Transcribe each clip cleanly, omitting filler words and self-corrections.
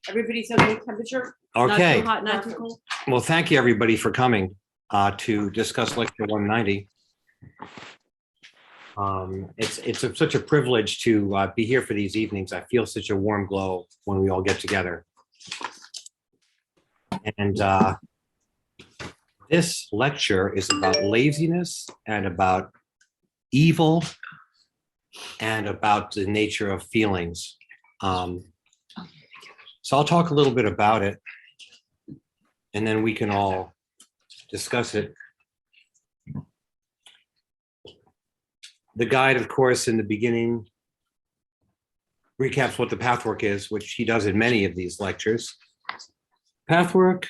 Everybody's okay temperature? Okay. Not too hot, not too cold? Well, thank you, everybody, for coming to discuss Lecture 190. It's such a privilege to be here for these evenings. I feel such a warm glow when we all get together. And this lecture is about laziness and about evil and about the nature of feelings. So I'll talk a little bit about it, and then we can all discuss it. The guide, of course, in the beginning recaps what the pathwork is, which he does in many of these lectures. Pathwork,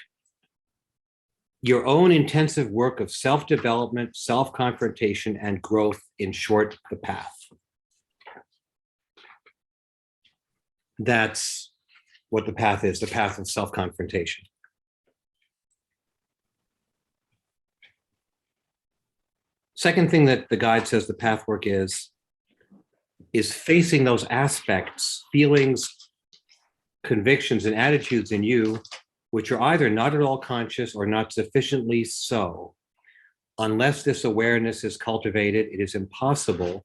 your own intensive work of self-development, self-confrontation, and growth, in short, the path. That's what the path is, the path of self-confrontation. Second thing that the guide says the pathwork is facing those aspects, feelings, convictions, and attitudes in you, which are either not at all conscious or not sufficiently so. Unless this awareness is cultivated, it is impossible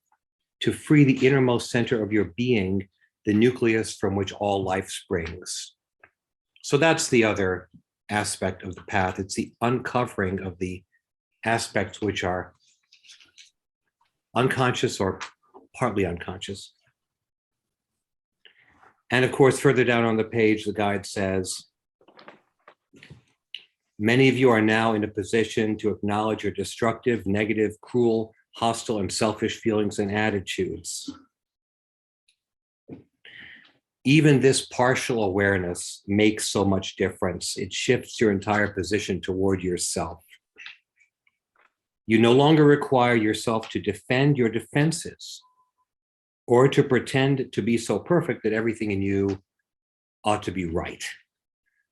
to free the innermost center of your being, the nucleus from which all life springs. So that's the other aspect of the path. It's the uncovering of the aspects which are unconscious or partly unconscious. And of course, further down on the page, the guide says, many of you are now in a position to acknowledge your destructive, negative, cruel, hostile, and selfish feelings and attitudes. Even this partial awareness makes so much difference. It shifts your entire position toward yourself. You no longer require yourself to defend your defenses or to pretend to be so perfect that everything in you ought to be right.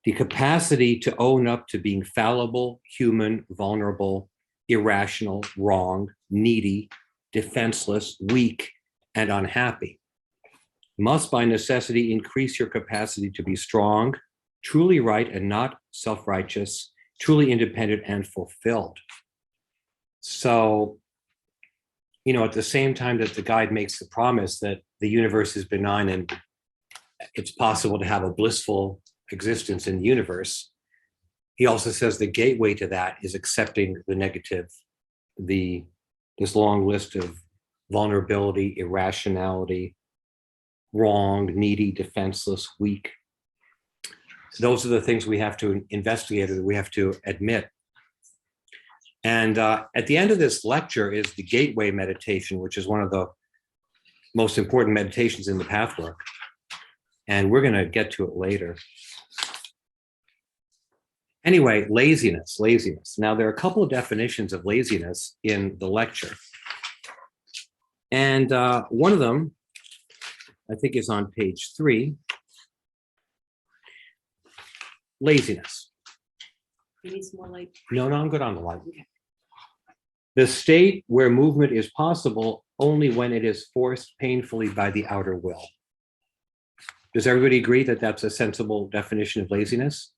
The capacity to own up to being fallible, human, vulnerable, irrational, wrong, needy, defenseless, weak, and unhappy must by necessity increase your capacity to be strong, truly right and not self-righteous, truly independent and fulfilled. So, you know, at the same time that the guide makes the promise that the universe is benign and it's possible to have a blissful existence in the universe, he also says the gateway to that is accepting the negative, this long list of vulnerability, irrationality, wrong, needy, defenseless, weak. Those are the things we have to investigate, or we have to admit. And at the end of this lecture is the gateway meditation, which is one of the most important meditations in the pathwork. And we're going to get to it later. Anyway, laziness. Now, there are a couple of definitions of laziness in the lecture. And one of them, I think, is on page 3. Laziness. You need some more light. No, I'm good on the light. The state where movement is possible only when it is forced painfully by the outer will. Does everybody agree that that's a sensible definition of laziness?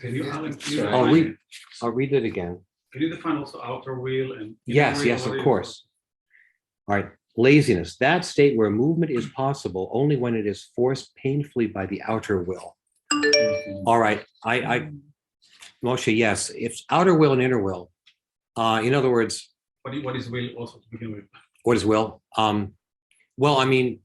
I'll read it again. Can you define also outer will and yes, of course. All right. Laziness, that state where movement is possible only when it is forced painfully by the outer will. All right. Moshe, yes. It's outer will and inner will. In other words, what is will also to begin with? What is will? Well, I mean,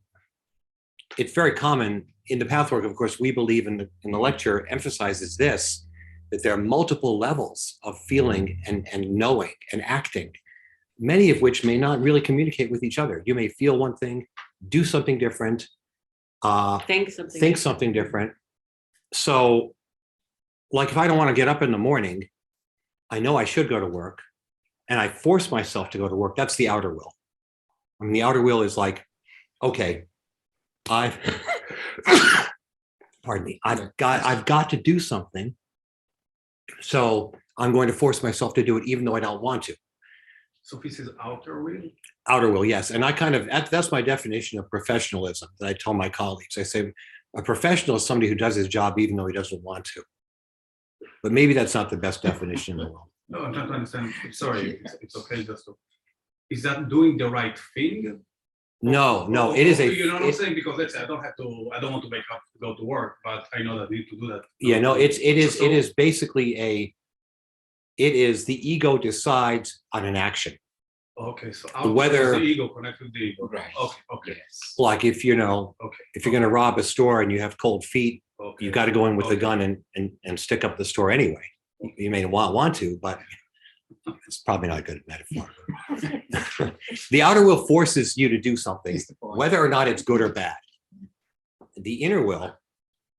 it's very common in the pathwork. Of course, we believe in the lecture emphasizes this, that there are multiple levels of feeling and knowing and acting, many of which may not really communicate with each other. You may feel one thing, do something different, Think something different. So, like if I don't want to get up in the morning, I know I should go to work, and I force myself to go to work. That's the outer will. I mean, the outer will is like, okay, pardon me, I've got to do something. So I'm going to force myself to do it even though I don't want to. So this is outer will? Outer will, yes. And I kind of, that's my definition of professionalism that I tell my colleagues. I say, A professional is somebody who does his job even though he doesn't want to. But maybe that's not the best definition in the world. No, I'm trying to understand. Sorry, it's okay just to. Is that doing the right thing? No, it is a. You know what I'm saying? Because let's say I don't want to wake up to go to work, but I know that I need to do that. Yeah, no, it is basically it is the ego decides on an action. Okay, so Whether- the ego connected with the ego. Right. Okay. Yes. Like if Okay. if you're going to rob a store and you have cold feet, Okay. you got to go in with a Okay. gun and stick up the store anyway. You may want to, but it's probably not a good metaphor. The outer will forces you to do something, That's the point. whether or not it's good or bad. The inner will,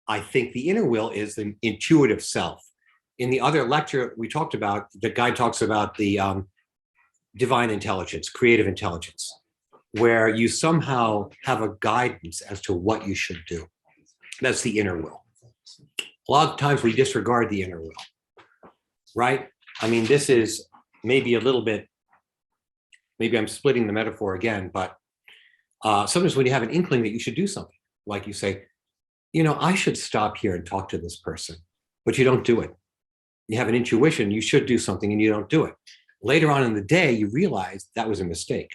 I think the inner will is the intuitive self. In the other lecture we talked about, the guy talks about the divine intelligence, creative intelligence, where you somehow have a guidance as to what you should do. That's the inner will. A lot of times we disregard the inner will, right? I mean, this is maybe a little bit, maybe I'm splitting the metaphor again, but sometimes when you have an inkling that you should do something, like you say, I should stop here and talk to this person, but you don't do it. You have an intuition, you should do something and you don't do it. Later on in the day, you realize that was a mistake.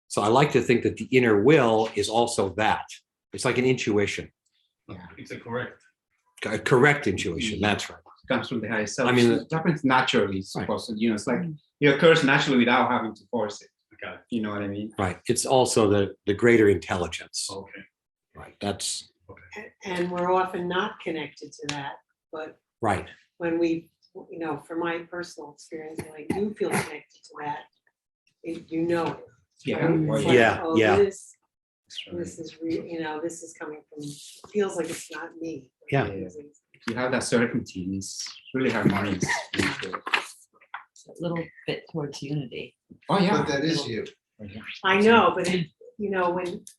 So I like to think that the inner will is also that. It's like an intuition, It's a correct. a correct intuition. That's right. Comes from the higher self. I mean, it happens naturally, supposed to, it's like it occurs naturally without having to force it. Okay. You know what I mean? Right. It's also the greater intelligence. Okay. Right. That's And we're often not connected to that, but right. when we, from my personal experience, when I do feel connected to that, it. Yeah. right? It's like, Yeah, oh, yeah. This is real, this is coming from, feels like it's not me. Yeah. It feels like it's- You have that certainty, and it's really harmonious. A little bit towards unity. Oh yeah. But that is you. I know, but it, when it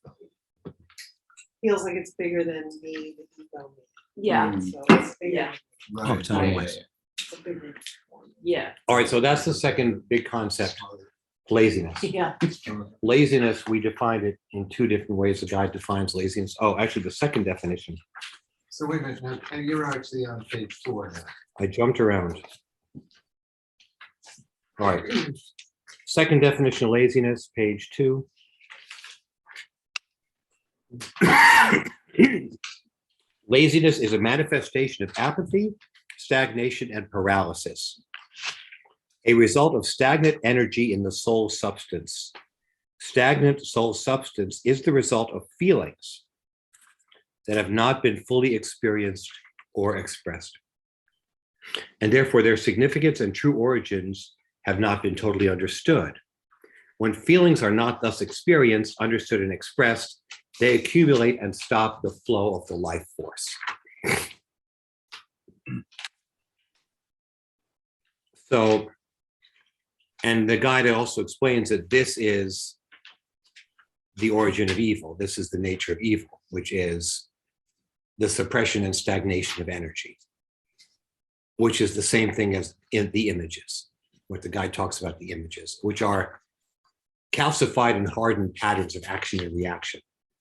feels like it's bigger than me, the ego me. Yeah, So it's bigger. Yeah. Oh, it's not always. It's a bigger one. yeah. All right. So that's the second big concept, laziness. Yeah. Laziness, we defined it in two different ways. The guide defines laziness. Oh, actually, the second definition. So wait a minute, now, and you're actually on page 4 now. I jumped around. All right. Second definition of laziness, page 2. Laziness is a manifestation of apathy, stagnation, and paralysis, a result of stagnant energy in the soul substance. Stagnant soul substance is the result of feelings that have not been fully experienced or expressed, and therefore their significance and true origins have not been totally understood. When feelings are not thus experienced, understood, and expressed, they accumulate and stop the flow of the life force. So, and the guide also explains that this is the origin of evil. This is the nature of evil, which is the suppression and stagnation of energy, which is the same thing as in the images, what the guide talks about the images, which are calcified and hardened patterns of action and reaction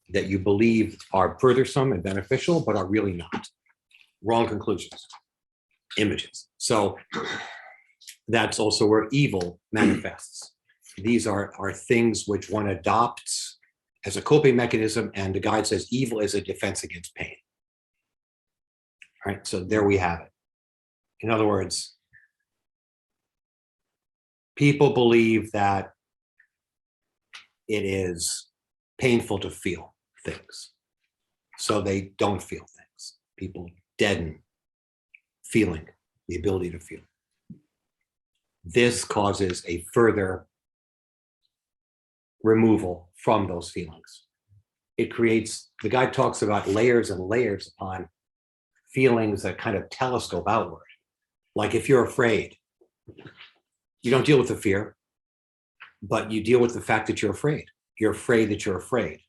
that you believe are furthersome and beneficial, but are really not. Wrong conclusions, images. So that's also where evil manifests. These are things which one adopts as a coping mechanism, and the guide says evil is a defense against pain. All right, so there we have it. In other words, people believe that it is painful to feel things, so they don't feel things. People deaden feeling, the ability to feel. This causes a further removal from those feelings. It creates, the guy talks about layers and layers upon feelings that kind of telescope outward. Like if you're afraid, you don't deal with the fear, but you deal with the fact that you're afraid. You're afraid that you're afraid.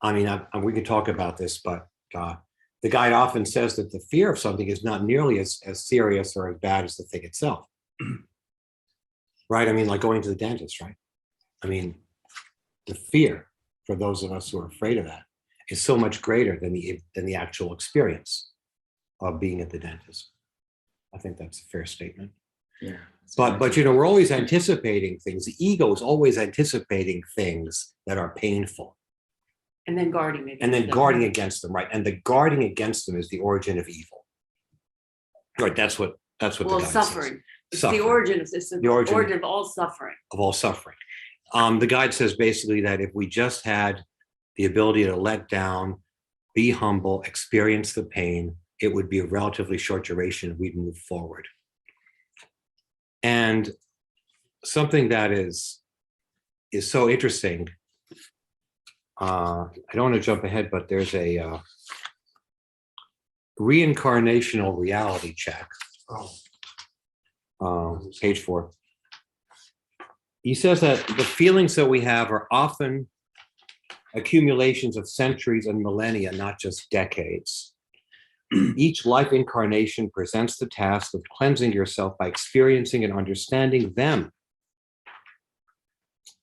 I mean, we can talk about this, but the guide often says that the fear of something is not nearly as serious or as bad as the thing itself. Right? I mean, like going to the dentist, right? I mean, the fear for those of us who are afraid of that is so much greater than the actual experience of being at the dentist. I think that's a fair statement. Yeah. But you know, we're always anticipating things. The ego is always anticipating things that are painful And then guarding against and then them. guarding against them, right? And the guarding against them is the origin of evil. Right, that's what the Well, guy says. suffering. It's the Suffering. origin of this, The origin. of all suffering. Of all suffering. The guide says basically that if we just had the ability to let down, be humble, experience the pain, it would be a relatively short duration. We'd move forward. And something that is so interesting. I don't want to jump ahead, but there's a reincarnational reality check. Page 4. He says that the feelings that we have are often accumulations of centuries and millennia, not just decades. Each life incarnation presents the task of cleansing yourself by experiencing and understanding them.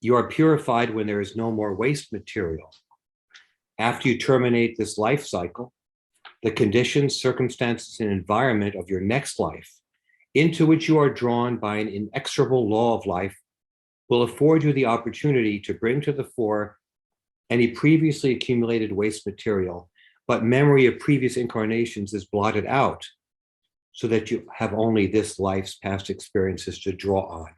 You are purified when there is no more waste material. After you terminate this life cycle, the conditions, circumstances, and environment of your next life, into which you are drawn by an inexorable law of life, will afford you the opportunity to bring to the fore any previously accumulated waste material, but memory of previous incarnations is blotted out so that you have only this life's past experiences to draw on.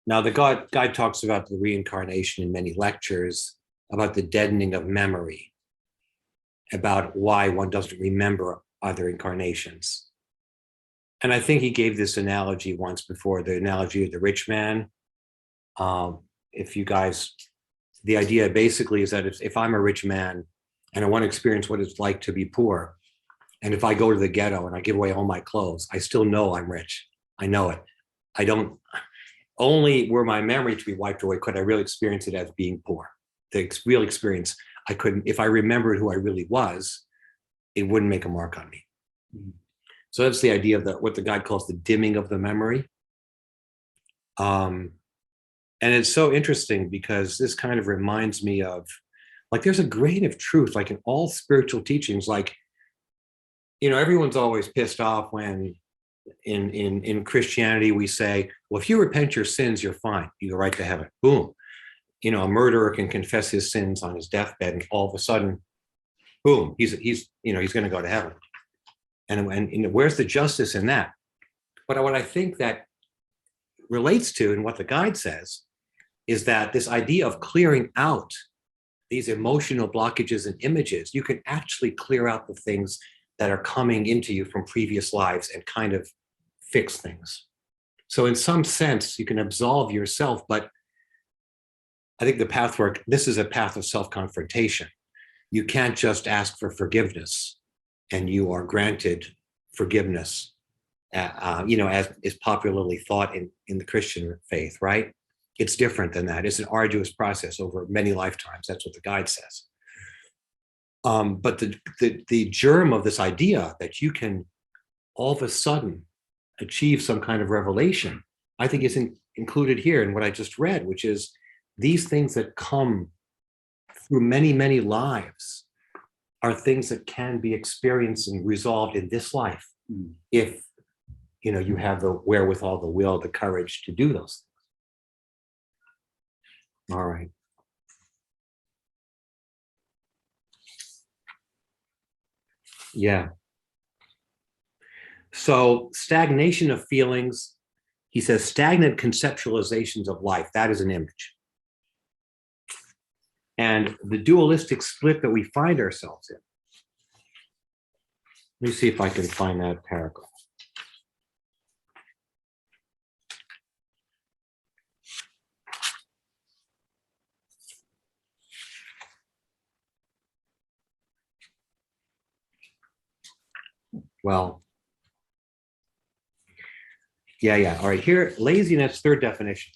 Now, the guide talks about the reincarnation in many lectures, about the deadening of memory, about why one doesn't remember other incarnations. And I think he gave this analogy once before, the analogy of the rich man. If you guys, the idea basically is that if I'm a rich man and I want to experience what it's like to be poor, and if I go to the ghetto and I give away all my clothes, I still know I'm rich. I know it. I don't, only were my memory to be wiped away could I really experience it as being poor. The real experience, I couldn't, if I remembered who I really was, it wouldn't make a mark on me. So that's the idea of what the guide calls the dimming of the memory. And it's so interesting because this kind of reminds me of, like, there's a grain of truth, like in all spiritual teachings, like, you know, everyone's always pissed off when in Christianity we say, well, if you repent your sins, you're fine. You go right to heaven. Boom. You know, a murderer can confess his sins on his deathbed, and all of a sudden, boom, he's going to go to heaven. And where's the justice in that? But what I think that relates to, and what the guide says, is that this idea of clearing out these emotional blockages and images, you can actually clear out the things that are coming into you from previous lives and kind of fix things. So in some sense, you can absolve yourself, but I think the pathwork, this is a path of self-confrontation. You can't just ask for forgiveness and you are granted forgiveness, as is popularly thought in the Christian faith, right? It's different than that. It's an arduous process over many lifetimes. That's what the guide says. But the germ of this idea that you can all of a sudden achieve some kind of revelation, I think is included here in what I just read, which is these things that come through many, many lives are things that can be experienced and resolved in this life if you have the wherewithal, the will, the courage to do those things. All right. Yeah. So stagnation of feelings, he says stagnant conceptualizations of life, that is an image. And the dualistic split that we find ourselves in. Let me see if I can find that paragraph. Well, yeah. All right, here, laziness, third definition.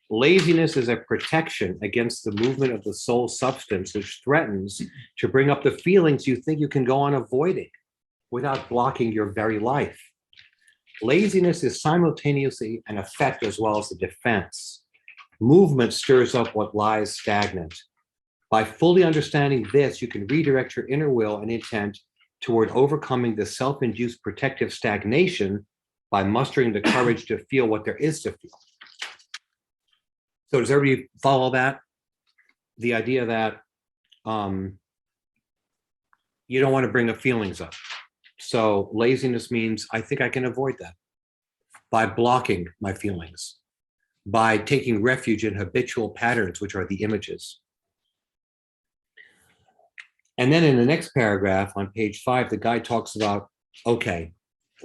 Laziness is a protection against the movement of the soul substance, which threatens to bring up the feelings you think you can go on avoiding without blocking your very life. Laziness is simultaneously an effect as well as a defense. Movement stirs up what lies stagnant. By fully understanding this, you can redirect your inner will and intent toward overcoming the self-induced protective stagnation by mustering the courage to feel what there is to feel. So does everybody follow that? The idea that you don't want to bring up feelings up. So laziness means I think I can avoid that by blocking my feelings, by taking refuge in habitual patterns, which are the images. And then in the next paragraph on page 5, the guy talks about, okay,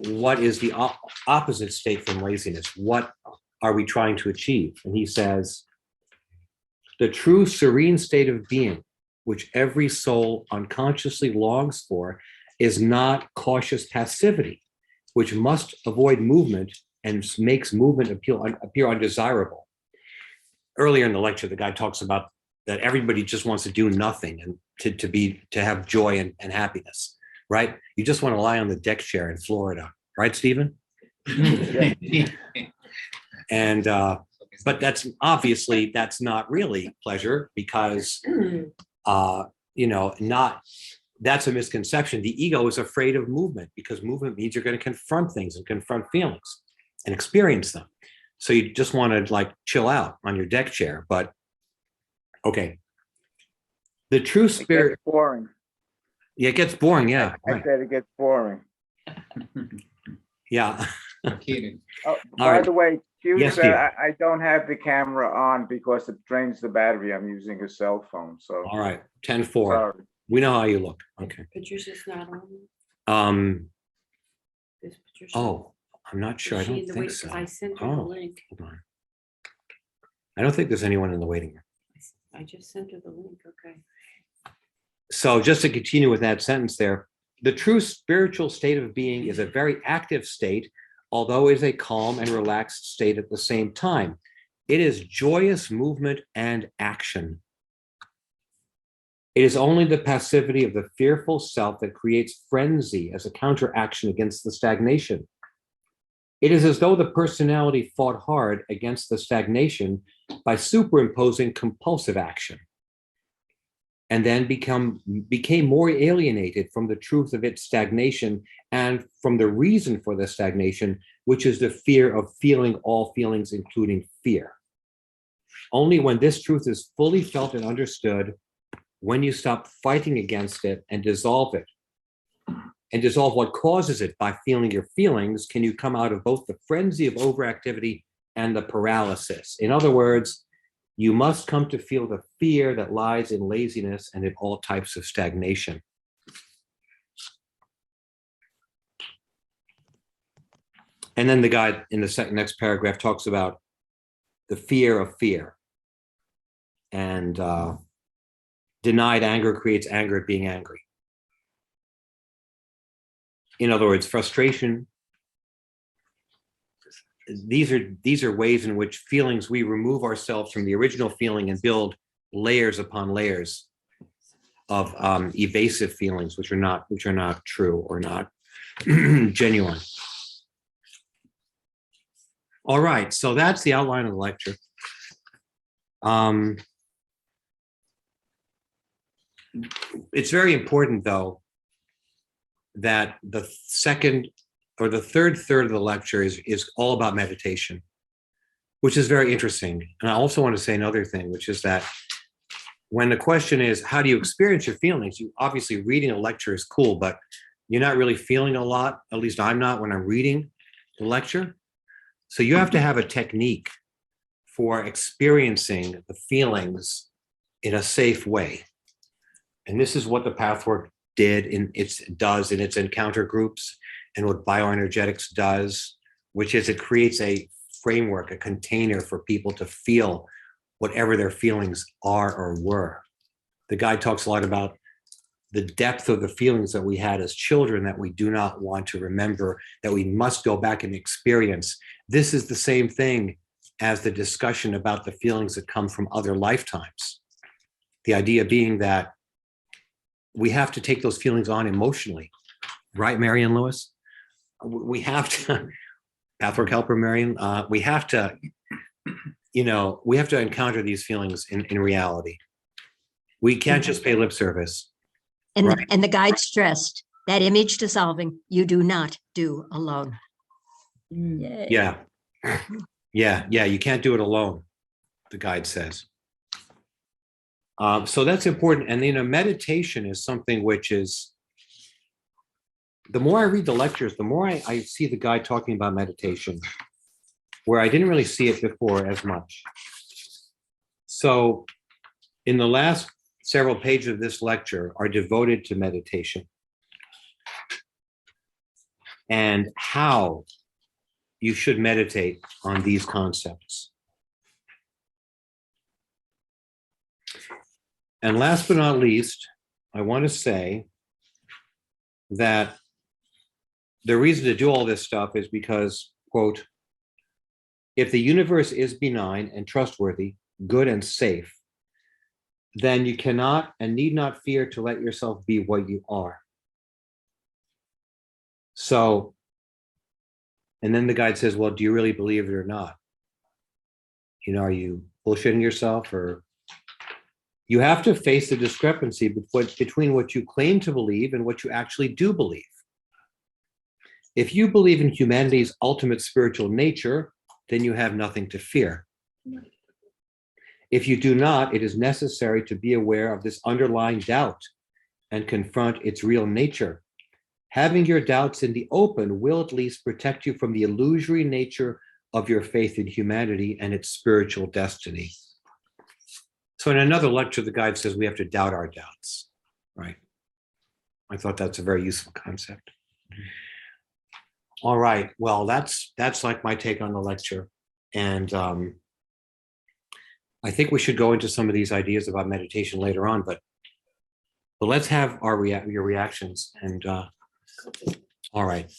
what is the opposite state from laziness? What are we trying to achieve? And he says, the true serene state of being, which every soul unconsciously longs for, is not cautious passivity, which must avoid movement and makes movement appear undesirable. Earlier in the lecture, the guy talks about that everybody just wants to do nothing and to have joy and happiness, right? You just want to lie on the deck chair in Florida, right, Stephen? And but that's obviously not really pleasure because that's a misconception. The ego is afraid of movement because movement means you're going to confront things and confront feelings and experience them. So you just want to like chill out on your deck chair, but okay. The true spirit. It gets boring. Yeah, it gets boring. Yeah. I Right. said it gets boring. Yeah. I'm kidding. Oh, All by right. the way, Hugh Yes, said Steve. I don't have the camera on because it drains the battery. I'm using a cell phone, so All right. 10-4. sorry. We know how you look. Okay. Patricia's not on. Is Patricia? Oh, I'm not sure. I Is she don't in the think wait- so. I sent her the Oh, link. hold on. I don't think there's anyone in the waiting room. I just sent her the link, okay. So just to continue with that sentence there, the true spiritual state of being is a very active state, although it is a calm and relaxed state at the same time. It is joyous movement and action. It is only the passivity of the fearful self that creates frenzy as a counteraction against the stagnation. It is as though the personality fought hard against the stagnation by superimposing compulsive action, and then became more alienated from the truth of its stagnation and from the reason for the stagnation, which is the fear of feeling all feelings, including fear. Only when this truth is fully felt and understood, when you stop fighting against it and dissolve it, and dissolve what causes it by feeling your feelings, can you come out of both the frenzy of overactivity and the paralysis. In other words, you must come to feel the fear that lies in laziness and in all types of stagnation. And then the guy in the next paragraph talks about the fear of fear. And denied anger creates anger at being angry. In other words, frustration. These are ways in which feelings, we remove ourselves from the original feeling and build layers upon layers of evasive feelings, which are not true or not genuine. All right, so that's the outline of the lecture. It's very important, though, that the second or the third third of the lecture is all about meditation, which is very interesting. And I also want to say another thing, which is that when the question is, how do you experience your feelings? You obviously reading a lecture is cool, but you're not really feeling a lot. At least I'm not when I'm reading the lecture. So you have to have a technique for experiencing the feelings in a safe way. And this is what the Pathwork does in its encounter groups, and what bioenergetics does, which is it creates a framework, a container for people to feel whatever their feelings are or were. The guy talks a lot about the depth of the feelings that we had as children that we do not want to remember, that we must go back and experience. This is the same thing as the discussion about the feelings that come from other lifetimes. The idea being that we have to take those feelings on emotionally, right, Marianne Lewis? We have to, Pathwork helper Marianne, we have to we have to encounter these feelings in reality. We can't just pay lip service. And, Right. and the guide stressed that image dissolving, you do not do alone. Mm. Yay. Yeah. You can't do it alone, the guide says. So that's important. And, meditation is something which is, the more I read the lectures, the more I see the guide talking about meditation, where I didn't really see it before as much. So in the last several pages of this lecture are devoted to meditation and how you should meditate on these concepts. And last but not least, I want to say that the reason to do all this stuff is because, quote, if the universe is benign and trustworthy, good and safe, then you cannot and need not fear to let yourself be what you are. So, and then the guide says, well, do you really believe it or not? Are you bullshitting yourself? Or you have to face the discrepancy between what you claim to believe and what you actually do believe. If you believe in humanity's ultimate spiritual nature, then you have nothing to fear. If you do not, it is necessary to be aware of this underlying doubt and confront its real nature. Having your doubts in the open will at least protect you from the illusory nature of your faith in humanity and its spiritual destiny. So in another lecture, the guide says we have to doubt our doubts, right? I thought that's a very useful concept. All right, well, that's like my take on the lecture. And I think we should go into some of these ideas about meditation later on, but let's have your reactions. And all right,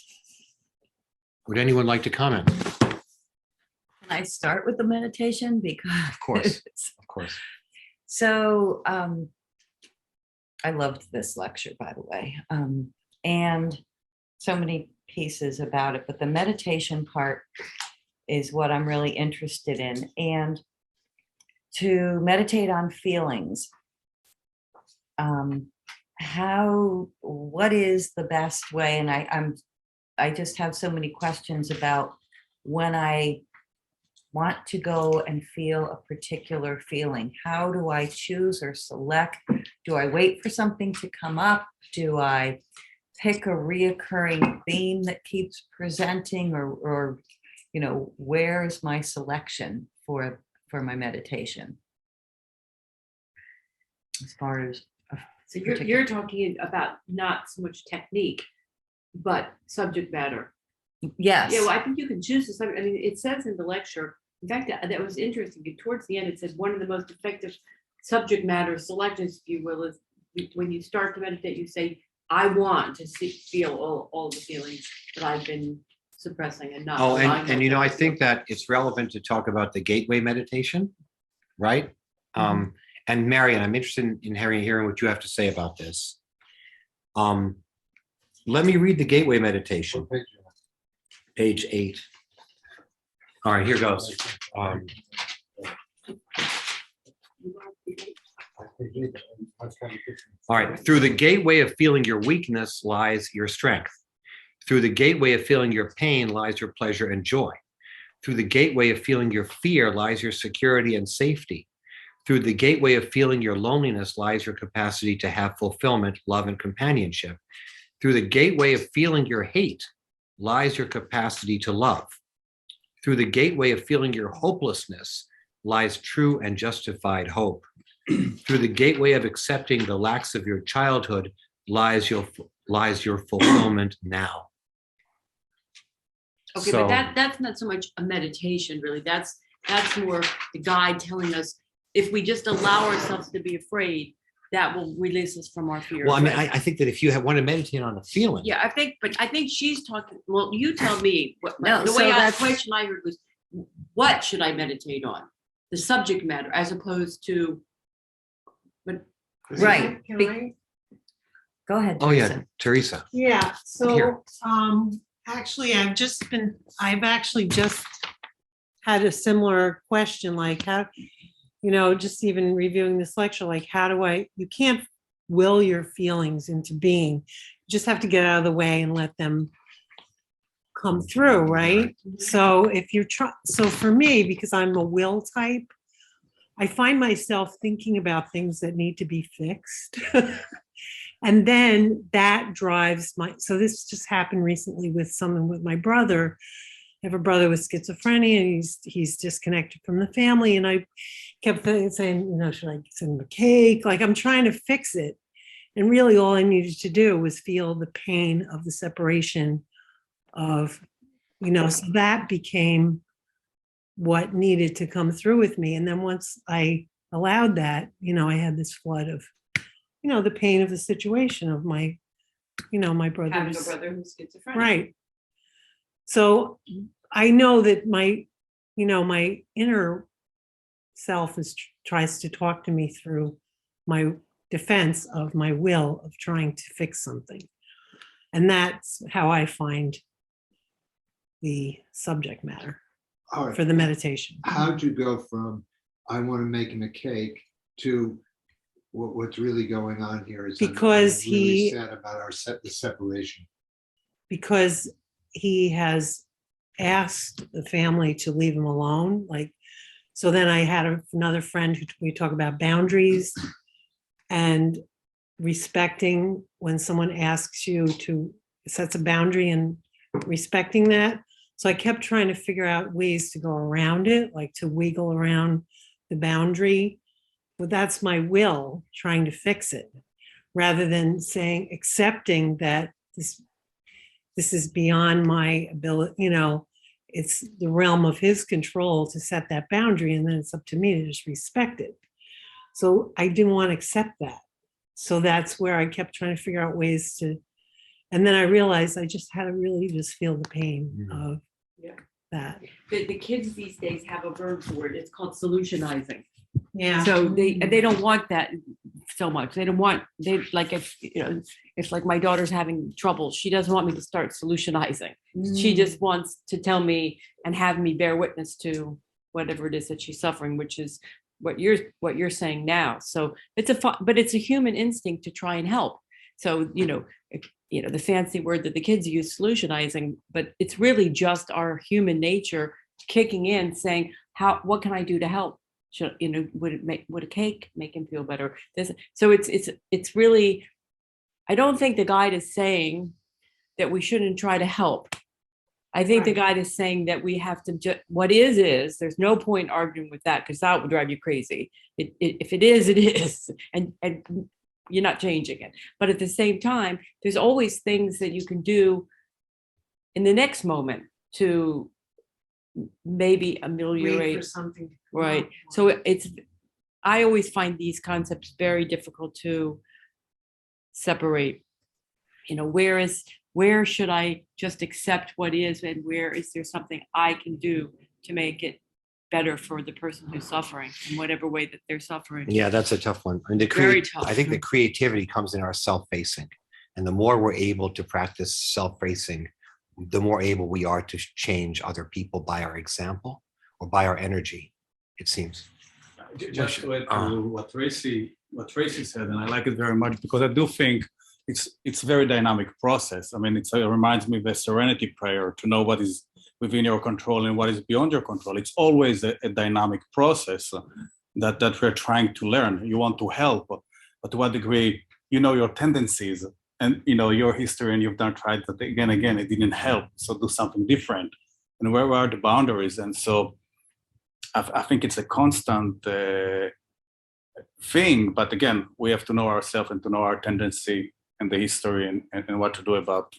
would anyone like to comment? Can I start with the meditation? Because Of course. So I loved this lecture, by the way, and so many pieces about it, but the meditation part is what I'm really interested in. And to meditate on feelings, what is the best way? And I just have so many questions about when I want to go and feel a particular feeling. How do I choose or select? Do I wait for something to come up? Do I pick a reoccurring theme that keeps presenting, or where is my selection for my meditation? As far as So you're talking about not so much technique, but subject matter. yes, Yeah, well, I think you can choose the subject. I mean, it says in the lecture, in fact, that was interesting. Towards the end, it said one of the most effective subject matter selections, if you will, is when you start to meditate, you say, I want to feel all the feelings that I've been suppressing and not. Oh, allowing and myself I to think feel. that it's relevant to talk about the gateway meditation, right? And Marian, I'm interested in hearing what you have to say about this. Let me read the gateway meditation, What page you on? page 8. All right, here goes. Page 8, that's kind of different. All right, through the gateway of feeling your weakness lies your strength. Through the gateway of feeling your pain lies your pleasure and joy. Through the gateway of feeling your fear lies your security and safety. Through the gateway of feeling your loneliness lies your capacity to have fulfillment, love, and companionship. Through the gateway of feeling your hate lies your capacity to love. Through the gateway of feeling your hopelessness lies true and justified hope. Through the gateway of accepting the lacks of your childhood lies your fulfillment now. Okay, So- but that's not so much a meditation, really. That's more the guide telling us if we just allow ourselves to be afraid, that will release us from our fear. Well, I mean, right? I think that if you want to meditate on a feeling, Yeah, I think she's talking, well, you tell me, No, the so way the that's- question I heard was, what should I meditate on? The subject matter, as opposed to, but. Right. Can Be- I? oh go ahead, Teresa. yeah, Teresa. Yeah, Here. so, actually, I've actually just had a similar question, like how, just even reviewing this lecture, like you can't will your feelings into being. You just have to get out of the way and let them come through, right? So so for me, because I'm a will type, I find myself thinking about things that need to be fixed. And then that drives so this just happened recently with my brother. I have a brother with schizophrenia, and he's disconnected from the family. And I kept saying, should I send him a cake? Like, I'm trying to fix it. And really all I needed to do was feel the pain of the separation of, so that became what needed to come through with me. And then once I allowed that, I had this flood of, the pain of the situation of my brother's. Having a brother who's schizophrenic. Right. So I know that my inner self tries to talk to me through my defense of my will of trying to fix something. And that's how I find the subject matter All right. for the meditation. How'd you go from, I want to make him a cake, to what's really going on here is Because I'm really he- sad about the separation. Because he has asked the family to leave him alone. So then I had another friend who we talk about boundaries and respecting when someone asks you to set a boundary and respecting that. So I kept trying to figure out ways to go around it, like to wiggle around the boundary. But that's my will trying to fix it, rather than accepting that this is beyond my ability, it's the realm of his control to set that boundary, and then it's up to me to just respect it. So I didn't want to accept that. So that's where I kept trying to figure out ways to, and then I realized I just had to really just feel the pain of that. The kids these days have a verb for it. It's called solutionizing. Yeah. So they don't want that so much. They don't want, it's like my daughter's having trouble. She doesn't want me to start solutionizing. She just wants to tell me and have me bear witness to whatever it is that she's suffering, which is what you're saying now. So but it's a human instinct to try and help. So, the fancy word that the kids use, solutionizing, but it's really just our human nature kicking in, saying, what can I do to help? Would a cake make him feel better? So it's really, I don't think the guide is saying that we shouldn't try to help. I think the guide is saying that we have to what is, there's no point arguing with that, because that would drive you crazy. If it is, it is. And you're not changing it. But at the same time, there's always things that you can do in the next moment to maybe ameliorate. Wait for something to come Right. up. So I always find these concepts very difficult to separate. Where should I just accept what is, and where is there something I can do to make it better for the person who's suffering in whatever way that they're suffering? Yeah, that's a tough one. And Very tough. I think the creativity comes in our self-facing. And the more we're able to practice self-facing, the more able we are to change other people by our example or by our energy, it seems. Just to add to what Tracy said, and I like it very much, because I do think it's a very dynamic process. I mean, it reminds me of the serenity prayer, to know what is within your control and what is beyond your control. It's always a dynamic process that we're trying to learn. You want to help, but to what degree your tendencies and your history, and you've tried that again, it didn't help. So do something different. And where are the boundaries? And so I think it's a constant thing. But again, we have to know ourselves and to know our tendency and the history and what to do about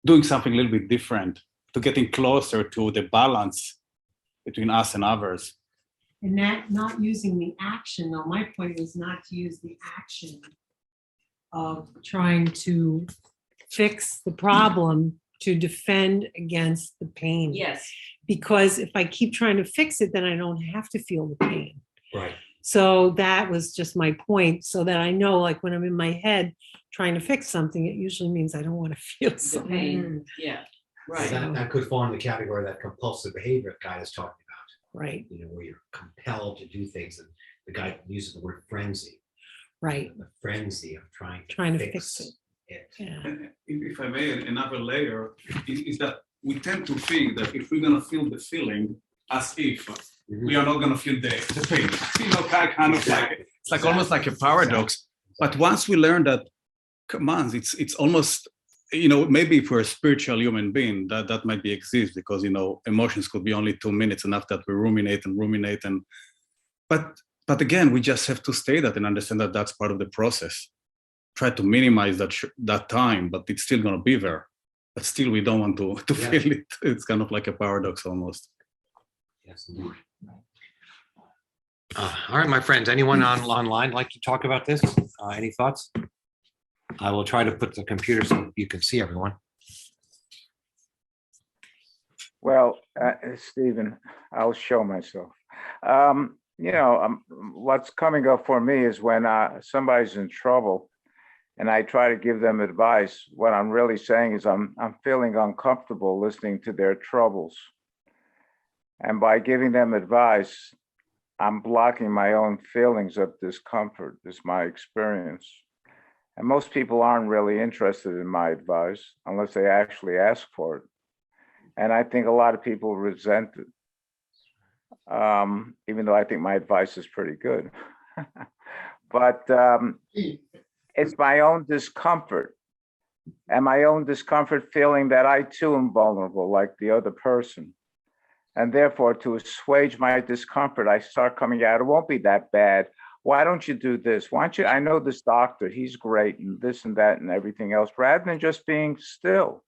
doing something a little bit different, to getting closer to the balance between us and others. And that not using the action, though, my point was not to use the action of trying to fix the problem to defend against the pain. Yes. Because if I keep trying to fix it, then I don't have to feel the pain. Right. So that was just my point, so that I know, like, when I'm in my head trying to fix something, it usually means I don't want to feel The something. pain. Yeah. Right. That could fall in the category of that compulsive behavior the guy is talking about, Right, where you're compelled to do things. And the guy uses the word frenzy, right. the frenzy of trying Trying to fix fix it. Yeah. And if I may, another layer is that we tend to think that if we're gonna feel the feeling, as if we are not gonna feel the pain, kind of like it's like almost like a paradox. But once we learn that, come on, it's almost, maybe if we're a spiritual human being, that might be exist because emotions could be only 2 minutes, and after that we ruminate and but again, we just have to stay that and understand that that's part of the process. Try to minimize that time, but it's still going to be there. But still, we don't want to feel it. It's kind of like a paradox almost. Yes, indeed. All right, my friends, anyone online like to talk about this? Any thoughts? I will try to put the computer so you can see everyone. Well, Stephen, I'll show myself. What's coming up for me is when somebody's in trouble and I try to give them advice, what I'm really saying is I'm feeling uncomfortable listening to their troubles. And by giving them advice, I'm blocking my own feelings of discomfort, is my experience. And most people aren't really interested in my advice unless they actually ask for it. And I think a lot of people resent it, even though I think my advice is pretty good. But it's my own discomfort, and my own discomfort feeling that I too am vulnerable like the other person. And therefore, to assuage my discomfort, I start coming out, it won't be that bad. Why don't you do this? Why don't you, I know this doctor, he's great, and this and that and everything else, rather than just being still.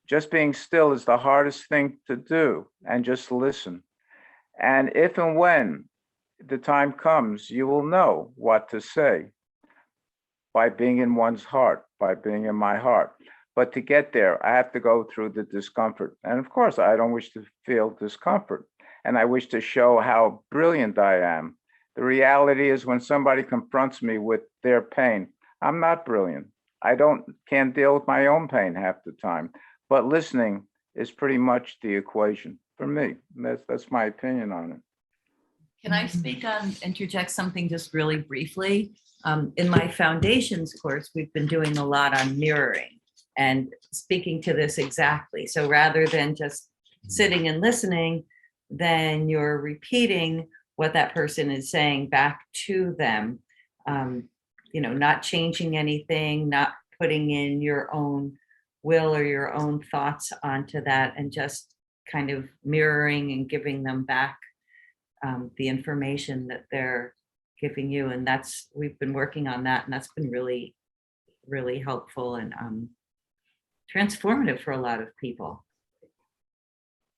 Just being still is the hardest thing to do, and just listen. And if and when the time comes, you will know what to say by being in one's heart, by being in my heart. But to get there, I have to go through the discomfort. And of course, I don't wish to feel discomfort. And I wish to show how brilliant I am. The reality is when somebody confronts me with their pain, I'm not brilliant. I can't deal with my own pain half the time. But listening is pretty much the equation for me. That's my opinion on it. Can I interject something just really briefly? In my foundations course, we've been doing a lot on mirroring and speaking to this exactly. So rather than just sitting and listening, then you're repeating what that person is saying back to them, not changing anything, not putting in your own will or your own thoughts onto that, and just kind of mirroring and giving them back the information that they're giving you. And we've been working on that, and that's been really, really helpful and transformative for a lot of people.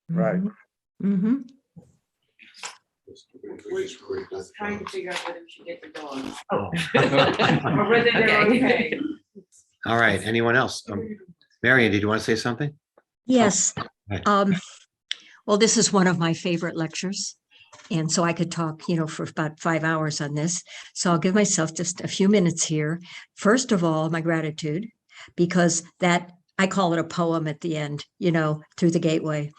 Right. Mm-hmm. We're trying to figure out whether we should get the dog. Oh. Or whether they're okay. All right, anyone else? Marion, did you want to say something? Yes. Right. Well, this is one of my favorite lectures. And so I could talk, for about 5 hours on this. So I'll give myself just a few minutes here. First of all, my gratitude, because I call it a poem at the end, through the gateway.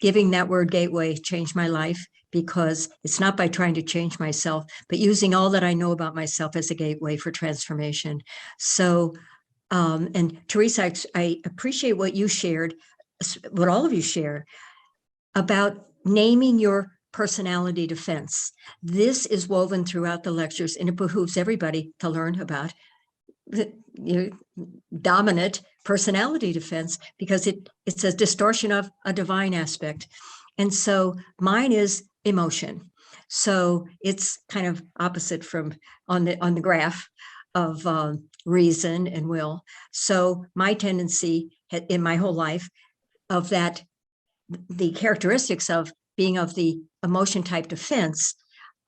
Giving that word gateway changed my life, because it's not by trying to change myself, but using all that I know about myself as a gateway for transformation. So, and Teresa, I appreciate what you shared, what all of you shared about naming your personality defense. This is woven throughout the lectures, and it behooves everybody to learn about the dominant personality defense, because it's a distortion of a divine aspect. And so mine is emotion. So it's kind of opposite from on the graph of reason and will. So my tendency in my whole life of that, the characteristics of being of the emotion type defense,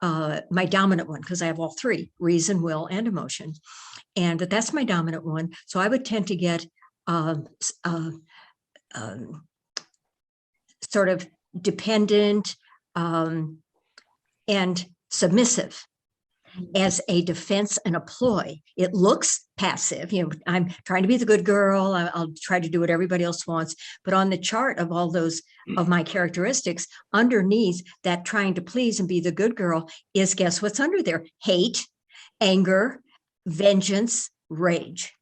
my dominant one, because I have all three, reason, will, and emotion. But that's my dominant one. So I would tend to get sort of dependent and submissive. as a defense and a ploy. It looks passive. I'm trying to be the good girl. I'll try to do what everybody else wants. But on the chart of all those of my characteristics, underneath that trying to please and be the good girl is, guess what's under there? Hate, anger, vengeance, rage.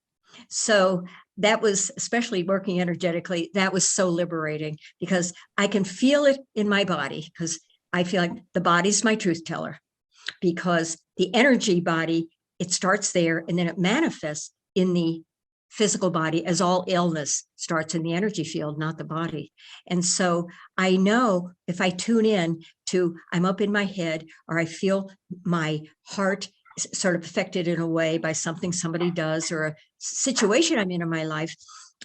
So that was, especially working energetically, that was so liberating because I can feel it in my body, because I feel like the body's my truth teller, because the energy body, it starts there and then it manifests in the physical body, as all illness starts in the energy field, not the body. And so I know if I tune in to, I'm up in my head, or I feel my heart sort of affected in a way by something somebody does or a situation I'm in my life,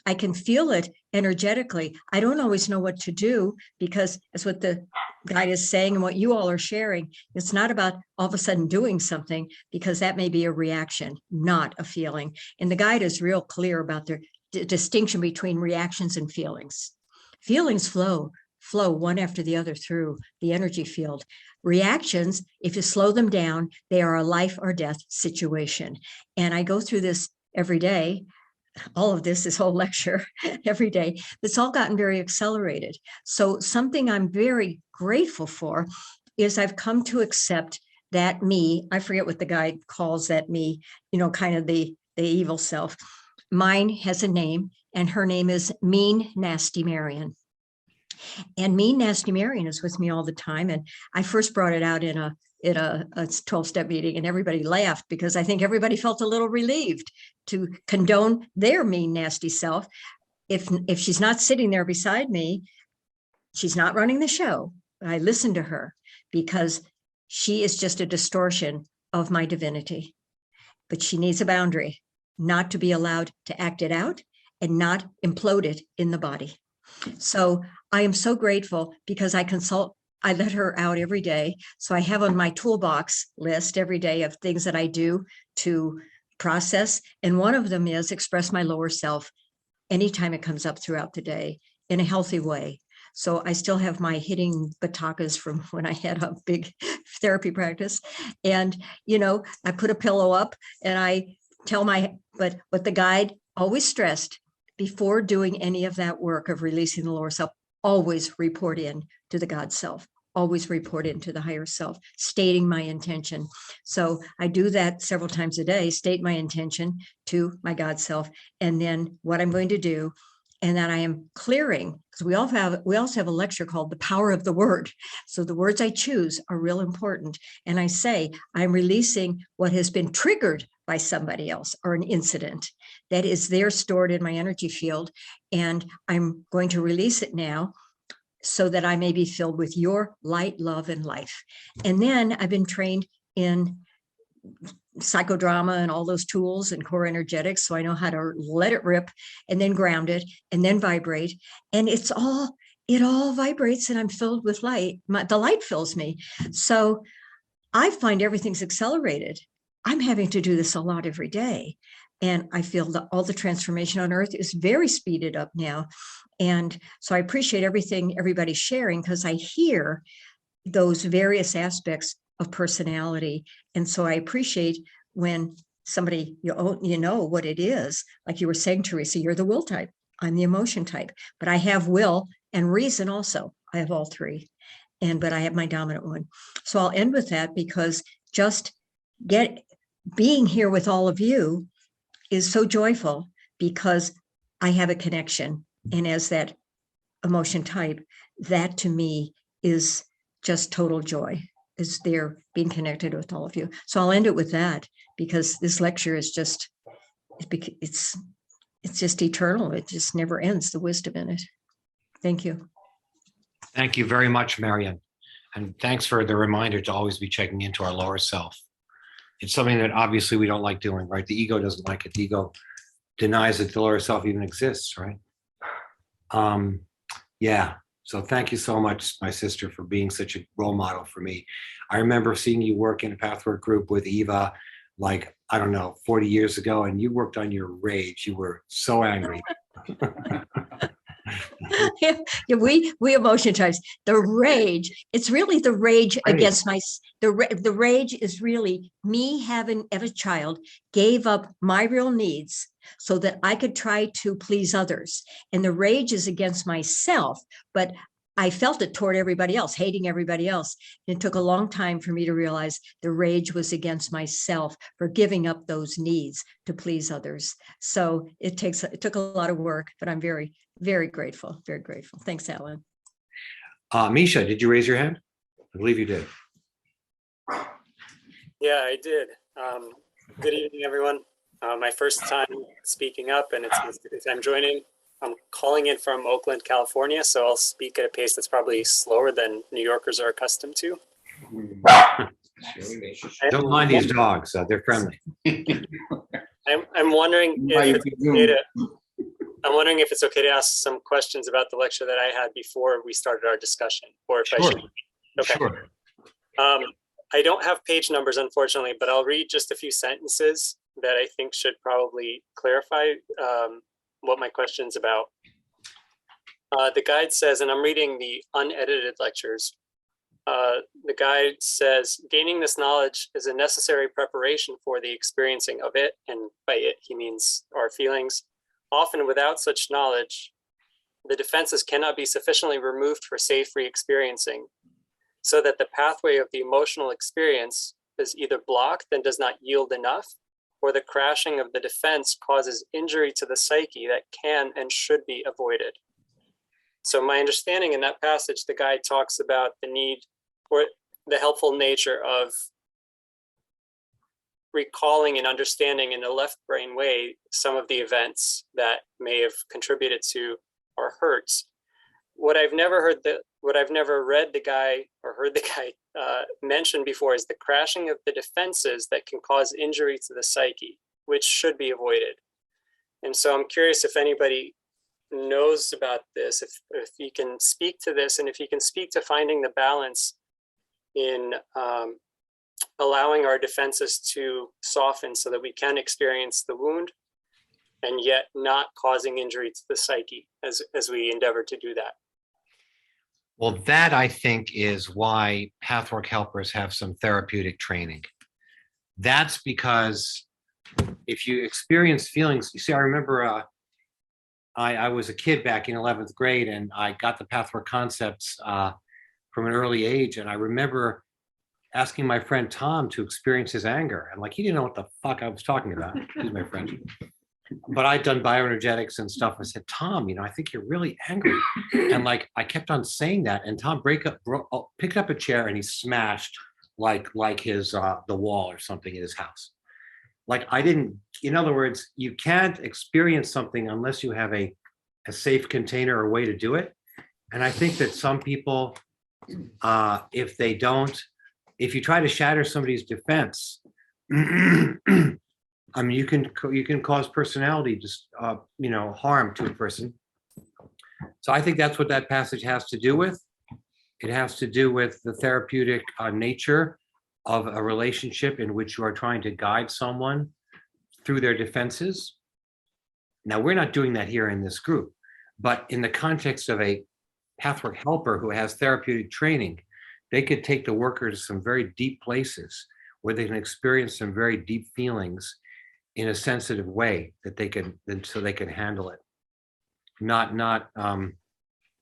I can feel it energetically. I don't always know what to do, because that's what the guide is saying and what you all are sharing. It's not about all of a sudden doing something, because that may be a reaction, not a feeling. And the guide is real clear about the distinction between reactions and feelings. Feelings flow one after the other through the energy field. Reactions, if you slow them down, they are a life or death situation. And I go through this every day. All of this whole lecture every day, it's all gotten very accelerated. So something I'm very grateful for is I've come to accept that me, I forget what the guide calls that me, kind of the evil self. Mine has a name, and her name is Mean Nasty Marion. And Mean Nasty Marion is with me all the time. And I first brought it out in a 12-step meeting, and everybody laughed, because I think everybody felt a little relieved to condone their mean, nasty self. If she's not sitting there beside me, she's not running the show. I listen to her, because she is just a distortion of my divinity. But she needs a boundary, not to be allowed to act it out and not implode it in the body. So I am so grateful, because I let her out every day. So I have on my toolbox list every day of things that I do to process. And one of them is express my lower self anytime it comes up throughout the day in a healthy way. So I still have my hitting batakas from when I had a big therapy practice. And, I put a pillow up and I tell but what the guide always stressed, before doing any of that work of releasing the lower self, always report in to the God self. Always report into the higher self, stating my intention. So I do that several times a day, state my intention to my God self, and then what I'm going to do, and that I am clearing, because we also have a lecture called The Power of the Word. So the words I choose are real important. And I say, I'm releasing what has been triggered by somebody else or an incident that is there stored in my energy field. And I'm going to release it now, so that I may be filled with your light, love, and life. And then I've been trained in psychodrama and all those tools and core energetics. So I know how to let it rip and then ground it and then vibrate. And it all vibrates, and I'm filled with light. The light fills me. So I find everything's accelerated. I'm having to do this a lot every day. And I feel that all the transformation on earth is very speeded up now. And so I appreciate everything everybody's sharing, because I hear those various aspects of personality. And so I appreciate when somebody, you know what it is. Like you were saying, Teresa, you're the will type. I'm the emotion type. But I have will and reason also. I have all three. But I have my dominant one. So I'll end with that, because just being here with all of you is so joyful, because I have a connection. And as that emotion type, that to me is just total joy, is there being connected with all of you. So I'll end it with that, because this lecture is just, it's just eternal. It just never ends, the wisdom in it. Thank you. Thank you very much, Marion. And thanks for the reminder to always be checking into our lower self. It's something that obviously we don't like doing, right? The ego doesn't like it. The ego denies that the lower self even exists, right? Yeah. So thank you so much, my sister, for being such a role model for me. I remember seeing you work in a Pathwork group with Eva, like, I don't know, 40 years ago, and you worked on your rage. You were so angry. Yeah, we emotion types. The rage, it's really the rage Right. against the rage is really me having, as a child, gave up my real needs so that I could try to please others. And the rage is against myself, but I felt it toward everybody else, hating everybody else. And it took a long time for me to realize the rage was against myself for giving up those needs to please others. So it took a lot of work, but I'm very, very grateful, very grateful. Thanks, Alan. Misha, did you raise your hand? I believe you did. Yeah, I did. Good evening, everyone. My first time speaking up, and it's my second time joining. I'm calling in from Oakland, California, so I'll speak at a pace that's probably slower than New Yorkers are accustomed to. Don't mind these dogs. They're friendly. I'm wondering if it's okay to, I'm wondering if it's okay to ask some questions about the lecture that I had before we started our discussion, or if I should. Okay. Sure. I don't have page numbers, unfortunately, but I'll read just a few sentences that I think should probably clarify what my question's about. The guide says, and I'm reading the unedited lectures, the guide says, gaining this knowledge is a necessary preparation for the experiencing of it, and by it, he means our feelings. Often without such knowledge, the defenses cannot be sufficiently removed for safe re-experiencing, so that the pathway of the emotional experience is either blocked and does not yield enough, or the crashing of the defense causes injury to the psyche that can and should be avoided. So my understanding in that passage, the guide talks about the need or the helpful nature of recalling and understanding in a left brain way some of the events that may have contributed to our hurts. What I've never read the guy or heard the guy mention before is the crashing of the defenses that can cause injury to the psyche, which should be avoided. And so I'm curious if anybody knows about this, if you can speak to this, and if you can speak to finding the balance in allowing our defenses to soften so that we can experience the wound and yet not causing injury to the psyche as we endeavor to do that. Well, that I think is why Pathwork helpers have some therapeutic training. That's because if you experience feelings, you see, I remember I was a kid back in 11th grade and I got the Pathwork concepts from an early age. And I remember asking my friend Tom to experience his anger. And like, he didn't know what the fuck I was talking about. He's my friend. But I'd done bioenergetics and stuff. I said, Tom, I think you're really angry. And like, I kept on saying that. And Tom picked up a chair and he smashed like his, the wall or something in his house. Like in other words, you can't experience something unless you have a safe container or way to do it. And I think that some people, if you try to shatter somebody's defense, I mean, you can cause personality harm to a person. So I think that's what that passage has to do with. It has to do with the therapeutic nature of a relationship in which you are trying to guide someone through their defenses. Now, we're not doing that here in this group, but in the context of a Pathwork helper who has therapeutic training, they could take the worker to some very deep places where they can experience some very deep feelings in a sensitive way that they can handle it, not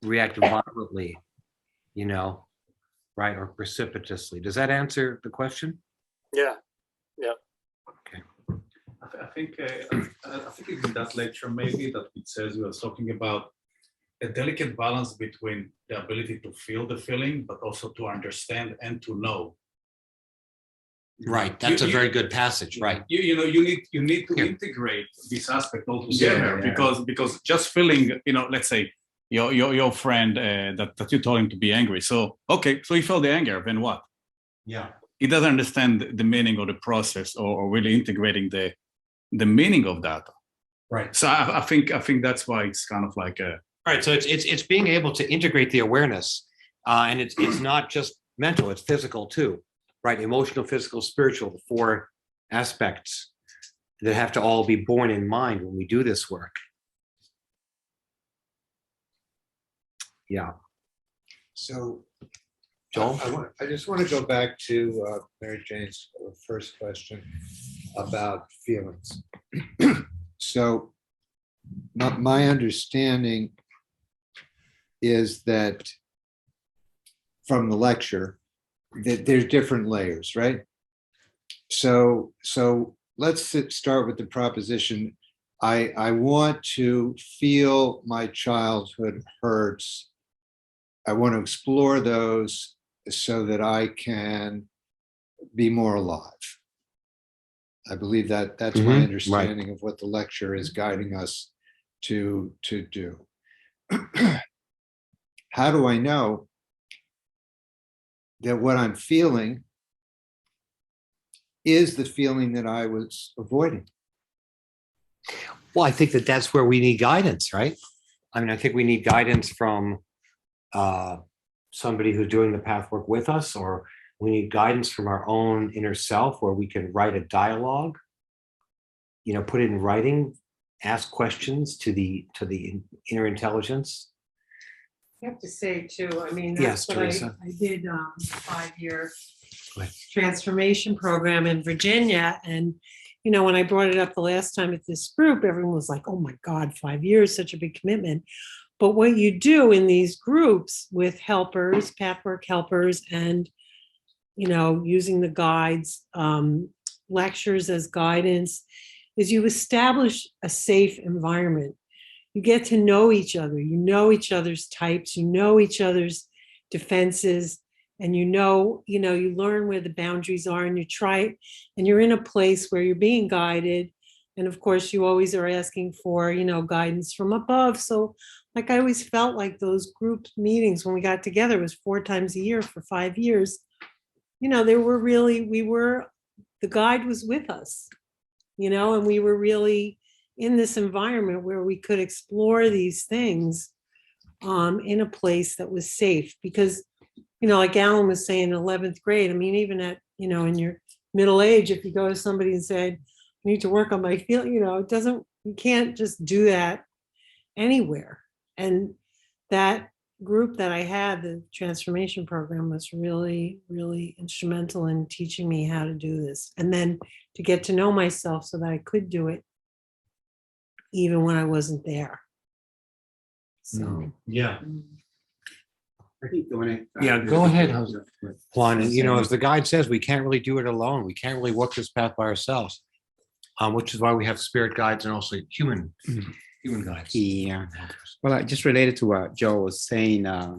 react violently, right, or precipitously. Does that answer the question? Yeah. Okay. I think it's in that lecture maybe that it says we are talking about a delicate balance between the ability to feel the feeling, but also to understand and to know. Right. That's a very good passage. Right. You need to integrate this aspect all together because just feeling, let's say your friend that you told him to be angry. So so he felt the anger. Then what? Yeah. He doesn't understand the meaning of the process or really integrating the meaning of that. Right. So I think that's why it's kind of like a. Right. So it's being able to integrate the awareness, and it's not just mental; it's physical too. Right, emotional, physical, spiritual, the four aspects that have to all be borne in mind when we do this work. Yeah. So Joel? I just want to go back to Mary Jane's first question about feelings. So my understanding is that from the lecture that there's different layers, right? So let's start with the proposition. I want to feel my childhood hurts. I want to explore those so that I can be more alive. I believe that that's my Right. understanding of what the lecture is guiding us to do. How do I know that what I'm feeling is the feeling that I was avoiding? Well, I think that that's where we need guidance, right? I mean, I think we need guidance from somebody who's doing the pathwork with us, or we need guidance from our own inner self where we can write a dialogue, put it in writing, ask questions to the inner intelligence. I have to say too, I mean, Yes, that's what Teresa. I did 5-year Go ahead. transformation program in Virginia. And, when I brought it up the last time at this group, everyone was like, oh my God, 5 years, such a big commitment. But what you do in these groups with helpers, pathwork helpers, and, using the guides, lectures as guidance, is you establish a safe environment. You get to know each other. You know each other's types. You know each other's defenses, and you learn where the boundaries are, and you try it, and you're in a place where you're being guided. And of course, you always are asking for, guidance from above. So like, I always felt like those group meetings when we got together was 4 times a year for 5 years. The guide was with us, and we were really in this environment where we could explore these things in a place that was safe. Because, like Alan was saying, in 11th grade, I mean, even at, in your middle age, if you go to somebody and said, I need to work on my feeling, you can't just do that anywhere. And that group that I had, the transformation program, was really, really instrumental in teaching me how to do this. And then to get to know myself so that I could do it even when I wasn't there. So, Yeah. I think the one. Yeah, go ahead, Juan. And, as the guide says, we can't really do it alone. We can't really walk this path by ourselves, which is why we have spirit guides and also human guides. Yeah. Well, I just related to what Joe was saying. I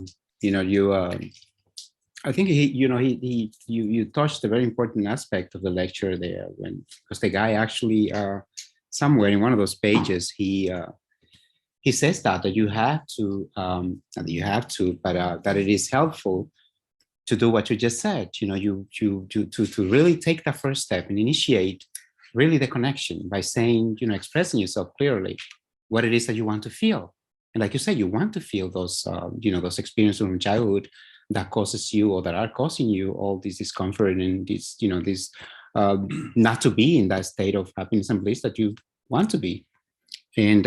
think you touched a very important aspect of the lecture there, because the guy actually somewhere in one of those pages he says that you have to that it is helpful to do what you just said. To really take the first step and initiate really the connection by saying, expressing yourself clearly what it is that you want to feel. And like you said, you want to feel those those experiences from childhood that causes you, or that are causing you, all this discomfort and this not to be in that state of happiness and bliss that you want to be. And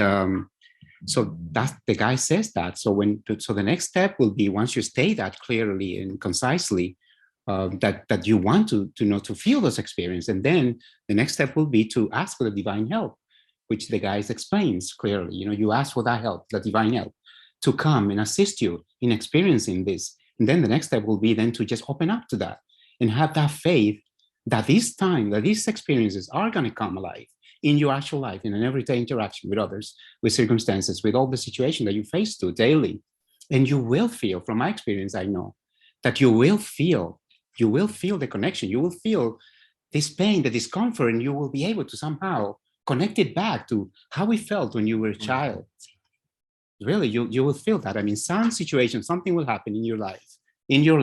so that's, the guy says that. So the next step will be, once you state that clearly and concisely, that you want to feel those experiences, and then the next step will be to ask for the divine help, which the guy explains clearly. You ask for that help, the divine help, to come and assist you in experiencing this. And then the next step will be then to just open up to that and have that faith that these experiences are going to come alive in your actual life, in an everyday interaction with others, with circumstances, with all the situation that you face to daily. And you will feel, from my experience, I know that you will feel the connection. You will feel this pain, the discomfort, and you will be able to somehow connect it back to how it felt when you were a child. Really, you will feel that. I mean, some situation, something will happen in your life, and in your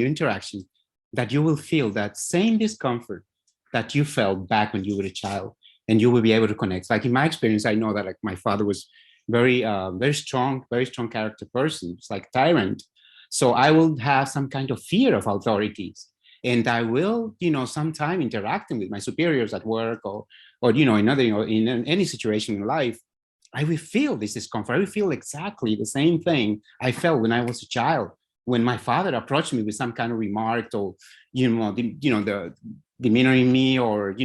interaction, that you will feel that same discomfort that you felt back when you were a child, and you will be able to connect. Like in my experience, I know that like my father was very strong character person. It's like tyrant. So I will have some kind of fear of authorities, and I will, sometime interacting with my superiors at work or in any situation in life, I will feel this discomfort. I will feel exactly the same thing I felt when I was a child, when my father approached me with some kind of remark or, the demeanoring me or,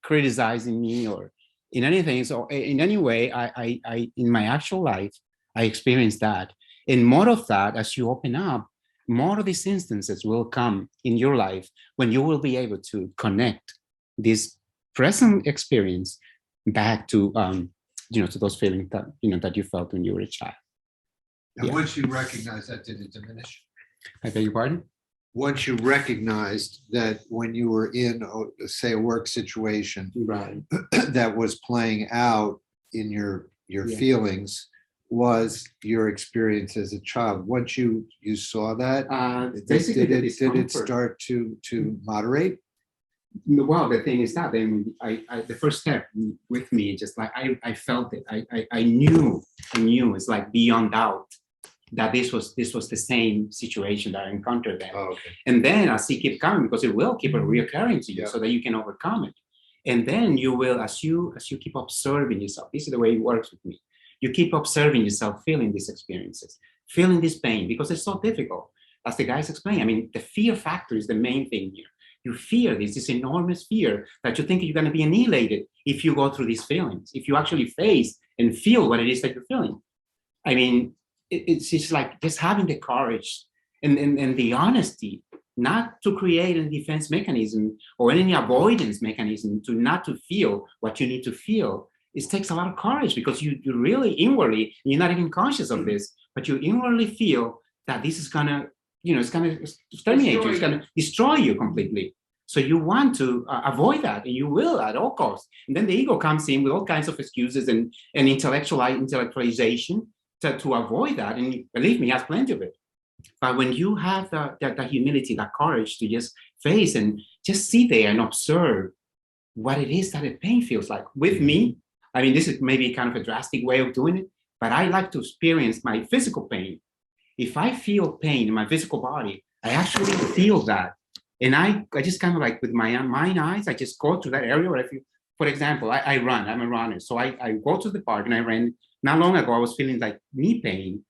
criticizing me or in anything. So in any way, I in my actual life, I experienced that. And more of that, as you open up, more of these instances will come in your life when you will be able to connect this present experience back to, to those feelings that, that you felt when you were a child. And Yeah. once you recognize that, did it diminish? I beg your pardon? Once you recognized that when you were in, say, a work situation Right. that was playing out in your Yeah. feelings was your experience as a child. Once you saw that, Basically, did the it discomfort. start to moderate? Well, the thing is that then the first step with me, just like I felt it. I knew it's like beyond doubt that this was the same situation that I encountered then. Oh, okay. And then as it keep coming, because it will keep reoccurring to you, Yeah. so that you can overcome it. And then you will, as you keep observing yourself, this is the way it works with me. You keep observing yourself, feeling these experiences, feeling this pain, because it's so difficult. As the guys explained, I mean, the fear factor is the main thing here. You fear this enormous fear that you think you're going to be annihilated if you go through these feelings, if you actually face and feel what it is that you're feeling. I mean, it's just like just having the courage and the honesty not to create a defense mechanism or any avoidance mechanism to not to feel what you need to feel. It takes a lot of courage because you really inwardly, you're not even conscious of this, but you inwardly feel that this is gonna, it's gonna exterminate you, it's gonna destroy you completely. So you want to avoid that, and you will at all costs. And then the ego comes in with all kinds of excuses and intellectualization to avoid that. And believe me, he has plenty of it. But when you have that humility, that courage to just face and just sit there and observe what it is that the pain feels like. With me, I mean, this is maybe kind of a drastic way of doing it, but I like to experience my physical pain. If I feel pain in my physical body, I actually feel that. And I just kind of like with my eyes, I just go to that area where I feel, for example, I run, I'm a runner. So I go to the park and I ran. Not long ago, I was feeling like knee pain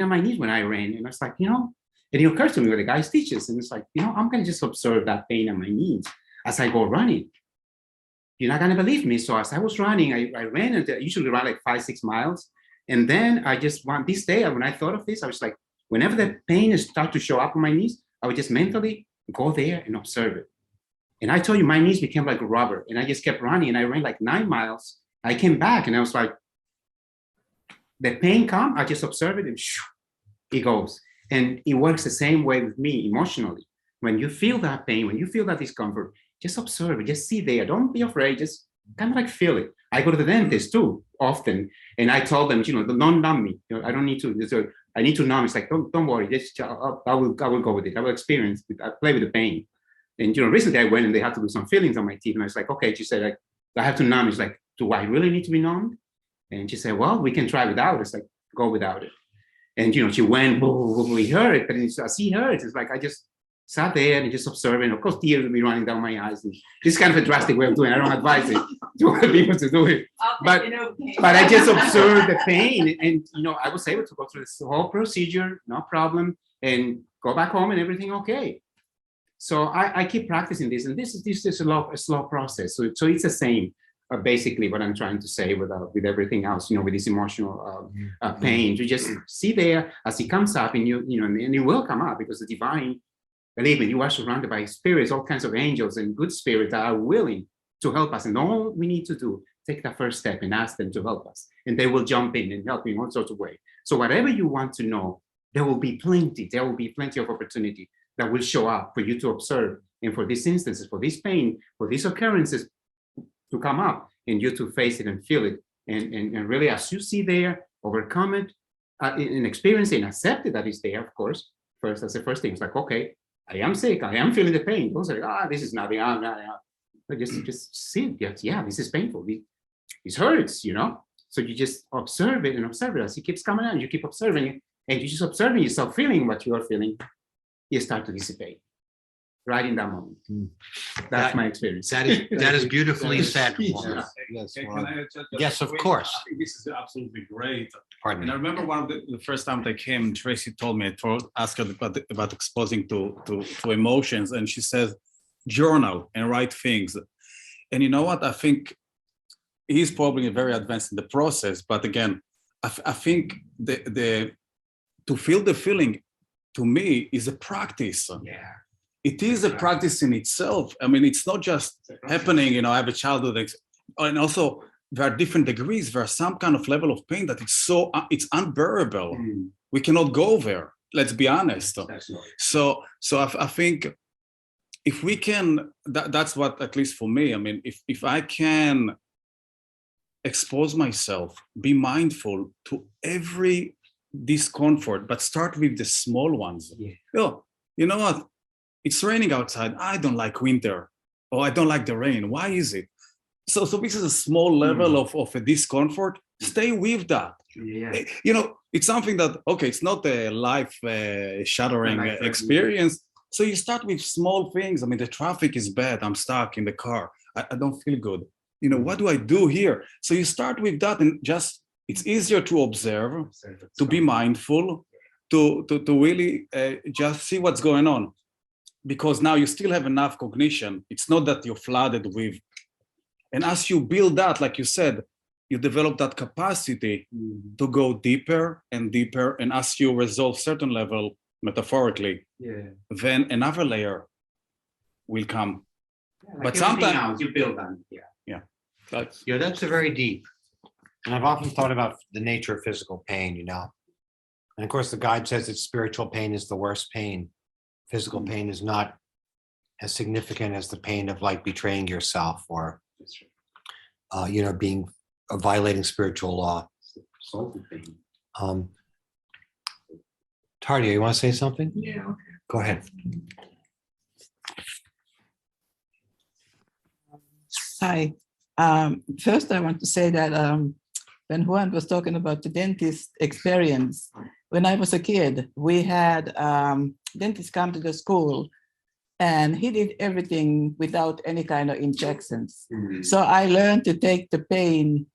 on my knees when I ran. And I was like, and it occurs to me what the guy teaches. And it's like, I'm going to just observe that pain on my knees as I go running. You're not going to believe me. So as I was running, I ran, and I usually run like 5-6 miles. And then I just want this day, when I thought of this, I was like, whenever the pain started to show up on my knees, I would just mentally go there and observe it. And I told you, my knees became like rubber. And I just kept running, and I ran like 9 miles. I came back and I was like, the pain come, I just observe it and it goes. And it works the same way with me emotionally. When you feel that pain, when you feel that discomfort, just observe it, just sit there. Don't be afraid, just kind of like feel it. I go to the dentist too, often. And I told them, don't numb me. I don't need to, I need to numb. It's like, don't worry, just, I will go with it. I will experience it. I play with the pain. And, recently I went and they had to do some fillings on my teeth. And I was like, okay, she said, I have to numb. It's like, do I really need to be numbed? And she said, well, we can try without it. It's like, go without it. And, she went, we heard it, but as he heard it, it's like, I just sat there and just observing. Of course, tears would be running down my eyes. And this is kind of a drastic way of doing it. I don't advise it to people to do it. But I just observed the pain. And, I was able to go through this whole procedure, no problem, and go back home and everything okay. So I keep practicing this. And this is a slow process. So it's the same. Basically what I'm trying to say with everything else, with this emotional pain, to just see there as it comes up, and and it will come up, because the divine, believe me, you are surrounded by spirits, all kinds of angels and good spirits that are willing to help us. And all we need to do, take that first step and ask them to help us, and they will jump in and help you in all sorts of ways. So whatever you want to know, there will be plenty of opportunity that will show up for you to observe, and for these instances, for this pain, for these occurrences to come up, and you to face it and feel it, and really, as you see there, overcome it, and experience it and accept it that it's there. Of course, that's the first thing. It's like, okay, I am sick, I am feeling the pain. Don't say, this is nothing. But just see it. Yeah, this is painful. It hurts, So you just observe it as it keeps coming out. You keep observing it, and you just observing yourself feeling what you are feeling. You start to dissipate. right in that moment. Mm. That's That- my experience. That is beautifully said. Juan. Yes, Can Juan. I just- Yes, of wait, course. I think this is absolutely great. Pardon And I me. remember one of the first time they came, Tracy told me, asked her about exposing to emotions. And she says, journal and write things. And you know what? I think he's probably very advanced in the process. But again, I think the to feel the feeling, to me, is a practice. Yeah. It is a practice in itself. I mean, it's not just happening, you know, I have a childhood, and also there are different degrees. There are some kind of level of pain that it's unbearable. We cannot go there. Let's be honest. So I think if we can, that's what, at least for me, I mean, if I can expose myself, be mindful to every discomfort, but start with the small ones. Yeah. You know what? It's raining outside. I don't like winter, or I don't like the rain. Why is it? So this is a small level of a discomfort. Stay with that. Yeah. You know, it's something that, okay, it's not a life shattering experience. So you start with small things. I mean, the traffic is bad. I'm stuck in the car. I don't feel good. You know, what do I do here? So you start with that, and just, it's easier to observe, to be mindful, to really just see what's going on. Because now you still have enough cognition. It's not that you're flooded with. And as you build that, like you said, you develop that capacity to go deeper and deeper. And as you resolve certain level, metaphorically, then another layer will come. But sometimes you build on it. Yeah, that's a very deep. And I've often thought about the nature of physical pain, you know. And of course, the guide says that spiritual pain is the worst pain. Physical pain is not as significant as the pain of like betraying yourself or, you know, being violating spiritual law. Tardia, you want to say something? Yeah. Okay. Go ahead. Hi. First, I want to say that when Juan was talking about the dentist experience, when I was a kid, we had dentists come to the school, and he did everything without any kind of injections. So I learned to take the pain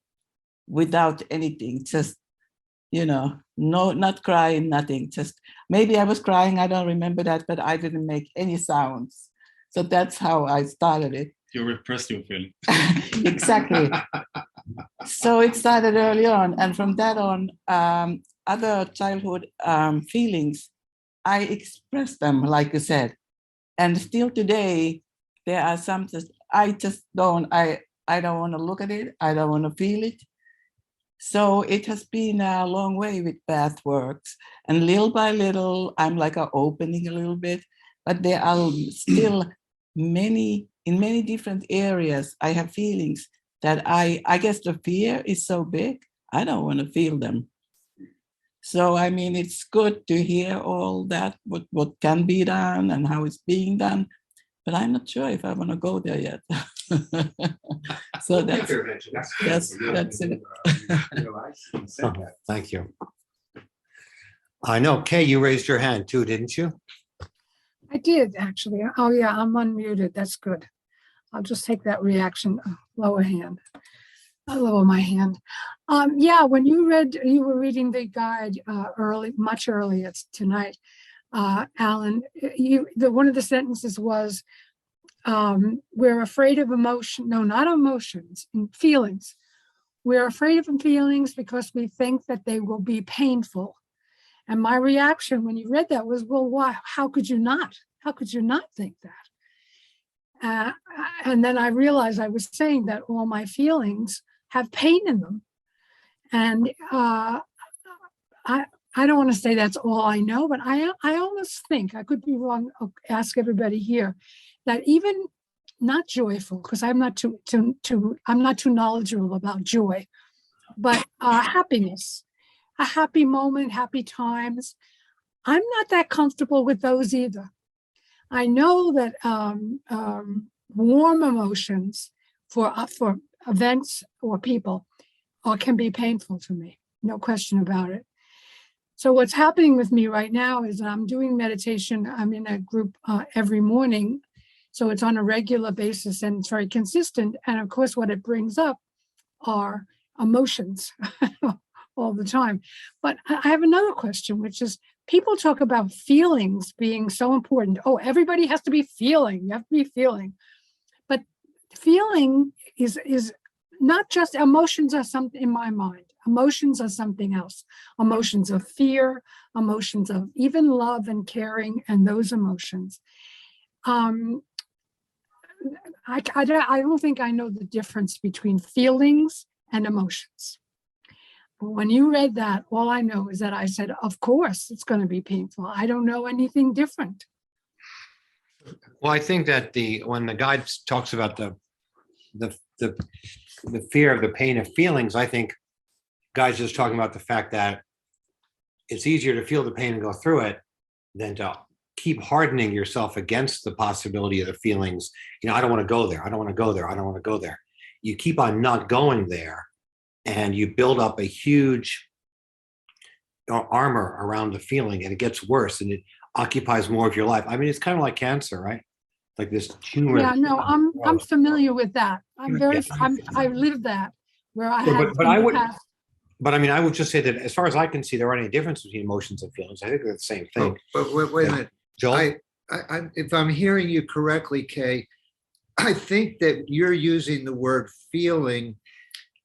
without anything, just, you know, no, not crying, nothing. Just maybe I was crying, I don't remember that, but I didn't make any sounds. So that's how I started it. you repress your feeling. Exactly. So it started early on, and from that on, other childhood feelings, I expressed them, like you said. And still today, there are some that I just don't, I don't want to look at it. I don't want to feel it. So it has been a long way with Pathworks. And little by little, I'm like opening a little bit, but there are still in many different areas, I have feelings that I guess the fear is so big, I don't want to feel them. So, I mean, it's good to hear all that, what can be done and how it's being done, but I'm not sure if I want to go there yet. So that's it. Thank you. I know, Kay, you raised your hand too, didn't you? I did, actually. Oh, yeah, I'm unmuted. That's good. I'll just take that reaction, lower hand. I'll lower my hand. Yeah, when you were reading the guide much earlier tonight, Alan, one of the sentences was, we're afraid of emotion. No, not emotions, feelings. We're afraid of feelings because we think that they will be painful. And my reaction when you read that was, well, why? How could you not? How could you not think that? And then I realized I was saying that all my feelings have pain in them. And I don't want to say that's all I know, but I almost think, I could be wrong, I'll ask everybody here, that even not joyful, because I'm not too knowledgeable about joy, but happiness, a happy moment, happy times. I'm not that comfortable with those either. I know that warm emotions for events or people can be painful to me, no question about it. So what's happening with me right now is I'm doing meditation. I'm in a group every morning. So it's on a regular basis and it's very consistent. And of course, what it brings up are emotions all the time. But I have another question, which is people talk about feelings being so important. Oh, everybody has to be feeling. You have to be feeling. But feeling is not just emotions are something in my mind. Emotions are something else. Emotions of fear, emotions of even love and caring, and those emotions. I don't think I know the difference between feelings and emotions. But when you read that, all I know is that I said, of course, it's going to be painful. I don't know anything different. Well, I think that when the guide talks about the fear of the pain of feelings, I think guys just talking about the fact that it's easier to feel the pain and go through it than to keep hardening yourself against the possibility of the feelings. I don't want to go there. I don't want to go there. I don't want to go there. You keep on not going there, and you build up a huge armor around the feeling, and it gets worse, and it occupies more of your life. I mean, it's kind of like cancer, right? Like this tumor. Yeah, no, I'm familiar with that. I live that where I have. But I mean, I would just say that as far as I can see, there aren't any difference between emotions and feelings. I think they're the same thing. But wait a minute, Joel? if I'm hearing you correctly, Kay, I think that you're using the word feeling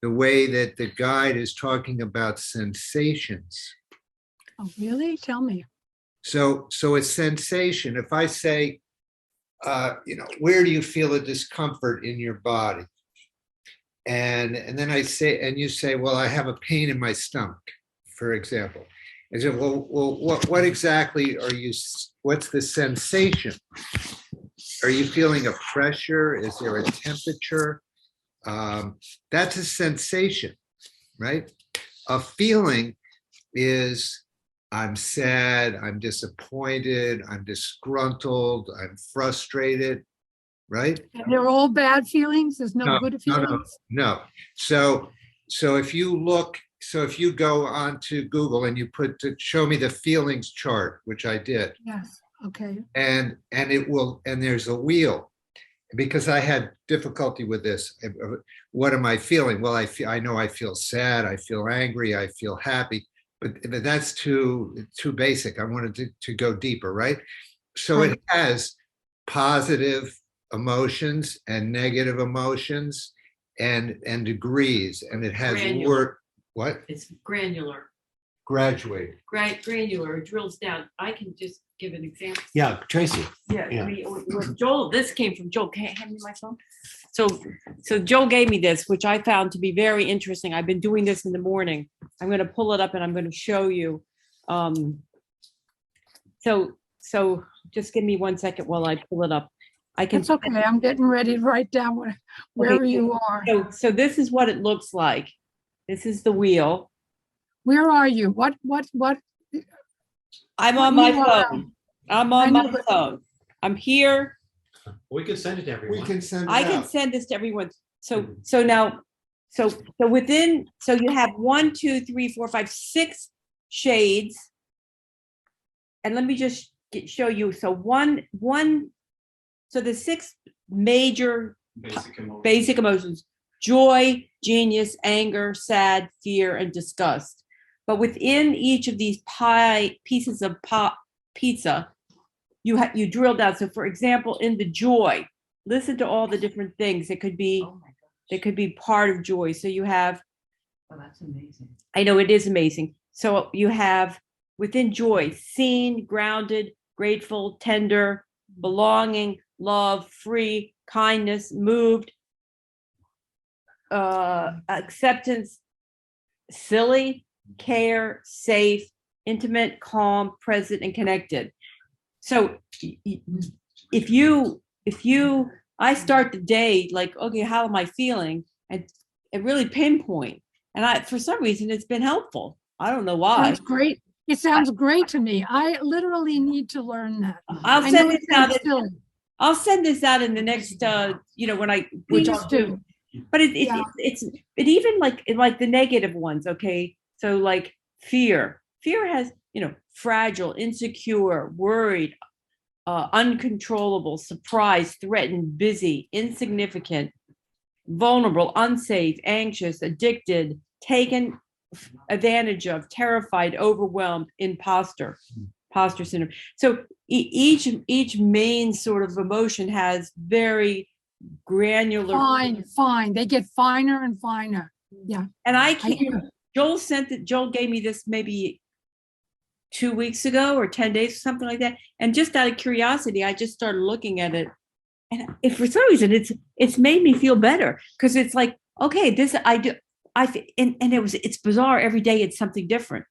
the way that the guide is talking about sensations. Oh, really? Tell me. So a sensation, if I say, where do you feel a discomfort in your body? And then I say, and you say, well, I have a pain in my stomach, for example. I said, well, what exactly what's the sensation? Are you feeling a pressure? Is there a temperature? That's a sensation, right? A feeling is, I'm sad, I'm disappointed, I'm disgruntled, I'm frustrated, right? And they're all bad feelings. There's no good feelings. No. So if you go onto Google and you show me the feelings chart, which I did. Yes. Okay. And there's a wheel, because I had difficulty with this. What am I feeling? Well, I know I feel sad, I feel angry, I feel happy, but that's too basic. I wanted to go deeper, right? So It has positive emotions and negative emotions and degrees, and it has what? It's granular. Graduated. Granular, it drills down. I can just give an example. Yeah, Tracy. Yeah. I mean, with Joel, this came from Joel. Can you hand me my phone? So Joel gave me this, which I found to be very interesting. I've been doing this in the morning. I'm going to pull it up and I'm going to show you. So just give me 1 second while I pull it up. It's okay. I'm getting ready to write down wherever you are. So this is what it looks like. This is the wheel. Where are you? What? I'm on my phone. I'm on my phone. I'm here. We can send it to everyone. We can send it I can send this to everyone. So now, so you have 1, 2, 3, 4, 5, 6 shades. And let me just show you. So so the 6 major basic emotions: joy, genius, anger, sad, fear, and disgust. But within each of these pieces of pizza, you drill down. So for example, in the joy, listen to all the different things that could be part of joy. So you have, Oh, that's amazing. I know it is amazing. So you have within joy, seen, grounded, grateful, tender, belonging, love, free, kindness, moved, acceptance, silly, care, safe, intimate, calm, present, and connected. So I start the day like, okay, how am I feeling? And really pinpoint. And for some reason, it's been helpful. I don't know why. Sounds great. It sounds great to me. I literally need to learn that. I'll send this out in the next, when I. Please do. But it even like the negative ones. Okay, so like fear fear has, fragile, insecure, worried, uncontrollable, surprised, threatened, busy, insignificant, vulnerable, unsafe, anxious, addicted, taken advantage of, terrified, overwhelmed, imposter syndrome. So each main sort of emotion has very granular. Fine. They get finer and finer. Yeah. And I can't. Joel gave me this maybe 2 weeks ago or 10 days, something like that. And just out of curiosity, I just started looking at it. And if for some reason it's made me feel better, because it's like, okay, this it's bizarre. Every day it's something different.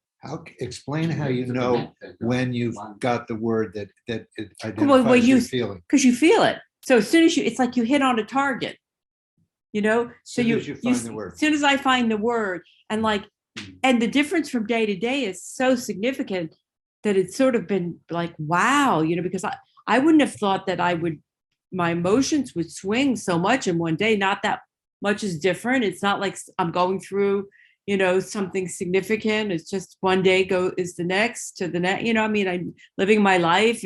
Explain how you know when you've got the word that it identifies your feeling. Because you feel it. So as soon as it's like you hit on a target, so as you find the word. As soon as I find the word, and the difference from day to day is so significant that it's sort of been like, wow, because I wouldn't have thought that my emotions would swing so much in one day. Not that much is different. It's not like I'm going through something significant. It's just one day is the next to the next, I'm living my life,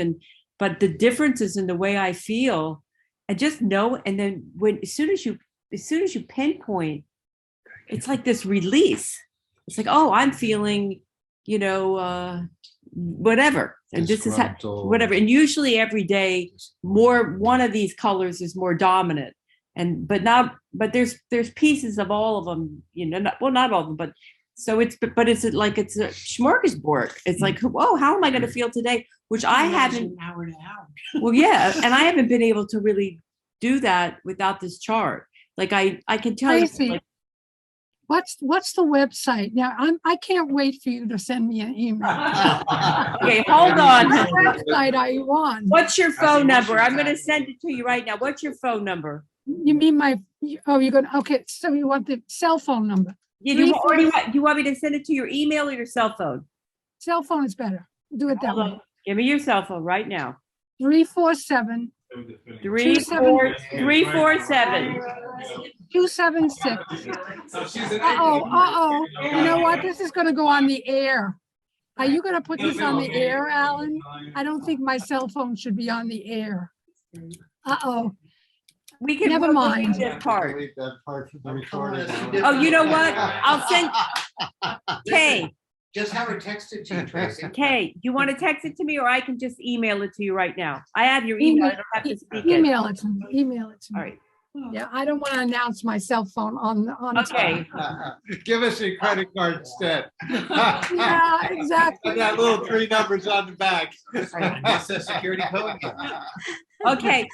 but the difference is in the way I feel. I just know. And then as soon as you pinpoint, it's like this release. It's like, oh, I'm feeling, whatever. And this is whatever. And usually every day one of these colors is more dominant. But there's pieces of all of them, not all of them, but so it's like it's a smorgasbord. It's like, oh, how am I going to feel today? Which I haven't. Hour to hour. Well, yeah, and I haven't been able to really do that without this chart. Like I can tell you. Like, what's the website? Now I can't wait for you to send me an email. Okay, hold on. What website are you on? What's your phone number? I'm going to send it to you right now. What's your phone number? You mean okay, so you want the cell phone number? Yeah, do you want me to send it to your email or your cell phone? Cell phone is better. Do it that way. Give me your cell phone right now. 347 347 276. You know what? This is going to go on the air. Are you going to put this on the air, Alan? I don't think my cell phone should be on the air. We can never mind that part. That part from the recording. Oh, you know what? I'll send Kay. Just have her text it to you, Tracy. Kay, you want to text it to me, or I can just email it to you right now? I have your email. I don't have to speak it. Email it to me. Email it to me. All right. Yeah, I don't want to announce my cell phone on. Okay. Give us your credit card instead. Yeah, exactly. And that little 3 numbers on the back. That's a security code. Okay,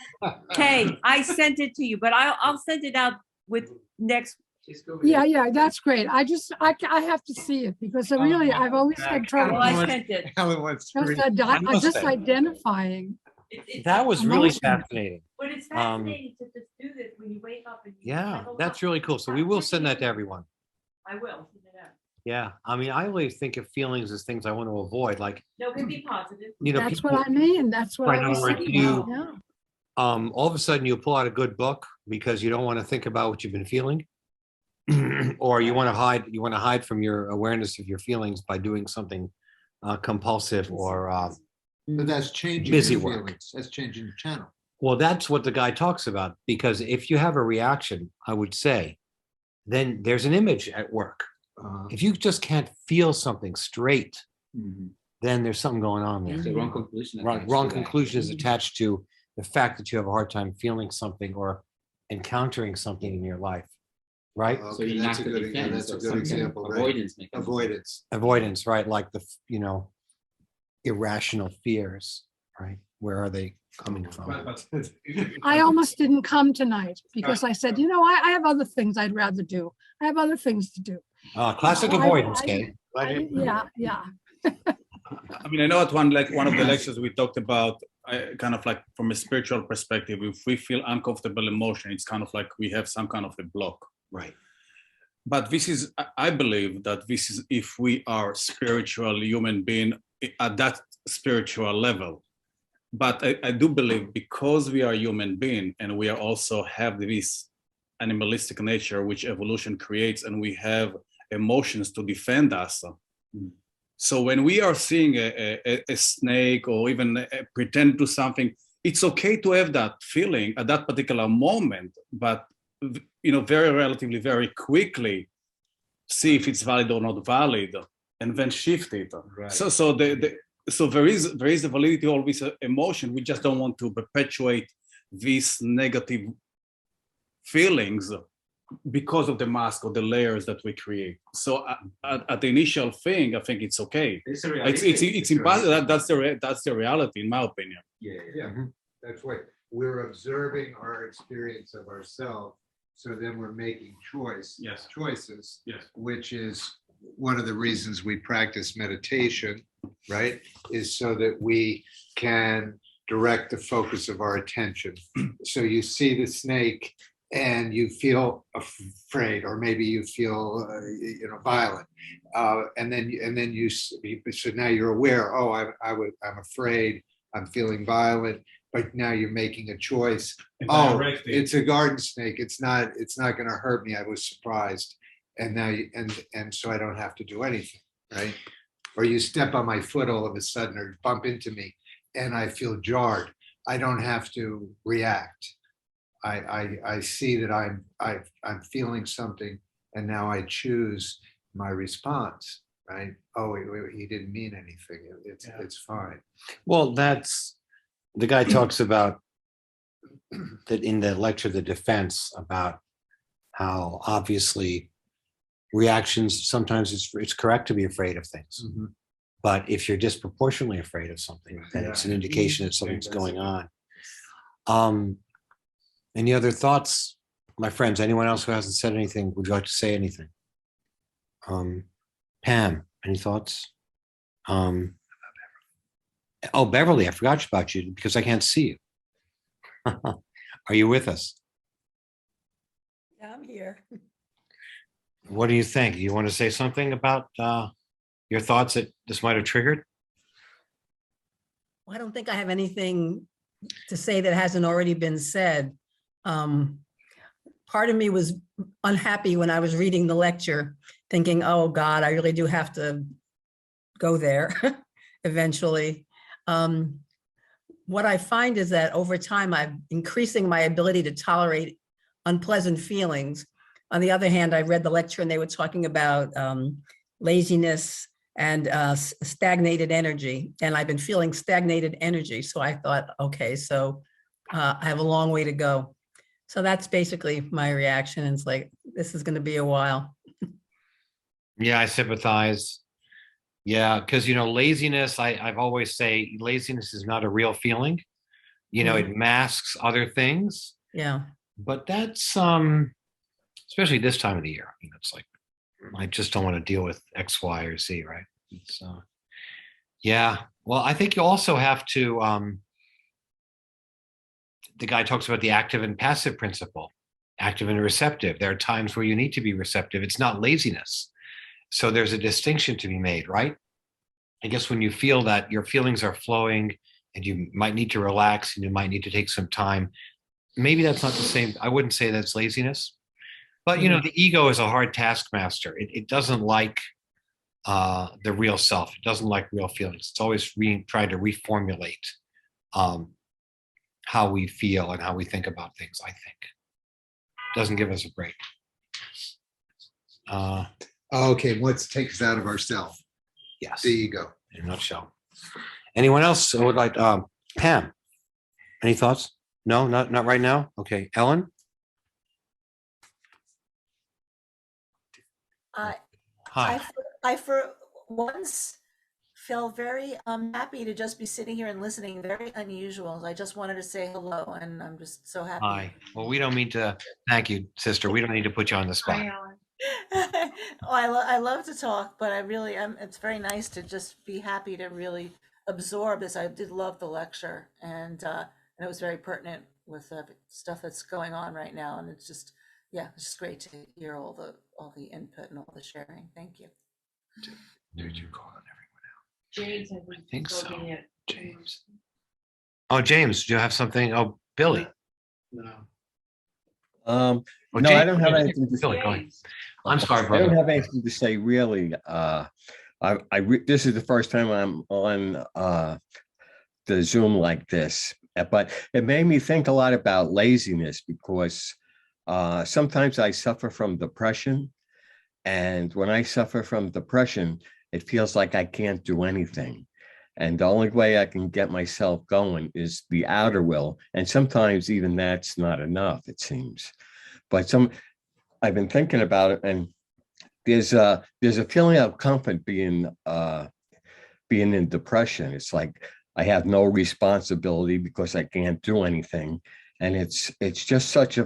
Kay, I sent it to you, but I'll send it out with next. Yeah, that's great. I have to see it because I've always had trouble. Well, I sent it. Just identifying. That was really fascinating. But it's fascinating to just do this when you wake up and yeah, that's really cool. So we will send that to everyone. I will send it out. Yeah, I mean, I always think of feelings as things I want to avoid. Like, no, it can be positive. That's what I mean. That's what I was saying. All of a sudden you pull out a good book because you don't want to think about what you've been feeling, or you want to hide from your awareness of your feelings by doing something compulsive or but that's changing busy your work. feelings. That's changing the channel. Well, that's what the guy talks about, because if you have a reaction, I would say, then there's an image at work. If you just can't feel something straight, then there's something going on there. The wrong conclusion. Wrong conclusion is attached to the fact that you have a hard time feeling something or encountering something in your life, right? Okay, that's a good example. Avoidance, right? Like the irrational fears, right? Where are they coming from? I almost didn't come tonight because I said, I have other things I'd rather do. I have other things to do. Classic avoidance, Kay. Yeah. I mean, I know at one of the lectures we talked about, kind of like from a spiritual perspective, if we feel uncomfortable emotion, it's kind of like we have some kind of a block. Right. But I believe that this is if we are spiritual human being at that spiritual level. But I do believe because we are human being and we are also have this animalistic nature which evolution creates, and we have emotions to defend us. So when we are seeing a snake or even pretend to something, it's okay to have that feeling at that particular moment, but very relatively, very quickly see if it's valid or not valid, and then shift it. Right. So there is a validity of this emotion. We just don't want to perpetuate these negative feelings because of the mask or the layers that we create. So at the initial thing, I think it's okay. It's impossible. That's the reality, in my opinion. Yeah. That's right. We're observing our experience of ourselves. So then we're making choices, which is one of the reasons we practice meditation, right? Is so that we can direct the focus of our attention. So you see the snake and you feel afraid, or maybe you feel, violent, and then you. So now you're aware. Oh, I'm afraid. I'm feeling violent. But now you're making a choice. Oh, it's a garden snake. It's not going to hurt me. I was surprised, and now and so I don't have to do anything, right? Or you step on my foot all of a sudden, or bump into me, and I feel jarred. I don't have to react. I see that I'm feeling something, and now I choose my response, right? Oh, he didn't mean anything. It's fine. Well, the guy talks about that in the lecture, the defense, about how obviously reactions, sometimes it's correct to be afraid of things. Mm-hmm. But if you're disproportionately afraid of something, then it's an indication that something's going on. Any other thoughts, my friends? Anyone else who hasn't said anything? Would you like to say anything? Pam, any thoughts? Oh, Beverly, I forgot about you because I can't see you. Are you with us? Yeah, I'm here. What do you think? You want to say something about your thoughts that this might have triggered? Well, I don't think I have anything to say that hasn't already been said. Part of me was unhappy when I was reading the lecture, thinking, oh God, I really do have to go there eventually. What I find is that over time, I'm increasing my ability to tolerate unpleasant feelings. On the other hand, I read the lecture and they were talking about laziness and stagnated energy. And I've been feeling stagnated energy. So I thought, okay, so I have a long way to go. So that's basically my reaction. It's like, this is going to be a while. Yeah, I sympathize. Yeah, because, laziness, I've always say laziness is not a real feeling. It masks other things. Yeah. But that's, especially this time of the year, it's like, I just don't want to deal with X, Y, or Z, right? It's, yeah. Well, I think you also have to, the guy talks about the active and passive principle, active and receptive. There are times where you need to be receptive. It's not laziness. So there's a distinction to be made, right? I guess when you feel that your feelings are flowing and you might need to relax and you might need to take some time, maybe that's not the same. I wouldn't say that's laziness, but the ego is a hard taskmaster. It doesn't like the real self. It doesn't like real feelings. It's always trying to reformulate how we feel and how we think about things, I think. Doesn't give us a break. Okay, what takes us out of ourselves? Yes. The ego. In a nutshell. Anyone else who would like, Pam, any thoughts? No, not right now? Okay, Ellen? Hi. I for once felt very happy to just be sitting here and listening. Very unusual. I just wanted to say hello, and I'm just so happy. Hi. Well, we don't mean to. Thank you, sister. We don't need to put you on the spot. I love to talk, but I really am. It's very nice to just be happy to really absorb this. I did love the lecture, and it was very pertinent with the stuff that's going on right now. And it's just, it's just great to hear all the input and all the sharing. Thank you. Did you call on everyone else? James, I think so. James. Oh, James, do you have something? Oh, Billy. No. Oh, No, James, I don't have anything to Billy, say. go ahead. I'm sorry, I brother. don't have anything to say really. This is the first time I'm on the Zoom like this, but it made me think a lot about laziness because sometimes I suffer from depression. And when I suffer from depression, it feels like I can't do anything. And the only way I can get myself going is the outer will. And sometimes even that's not enough, it seems. But I've been thinking about it, and there's a feeling of comfort being in depression. It's like I have no responsibility because I can't do anything. And it's just such a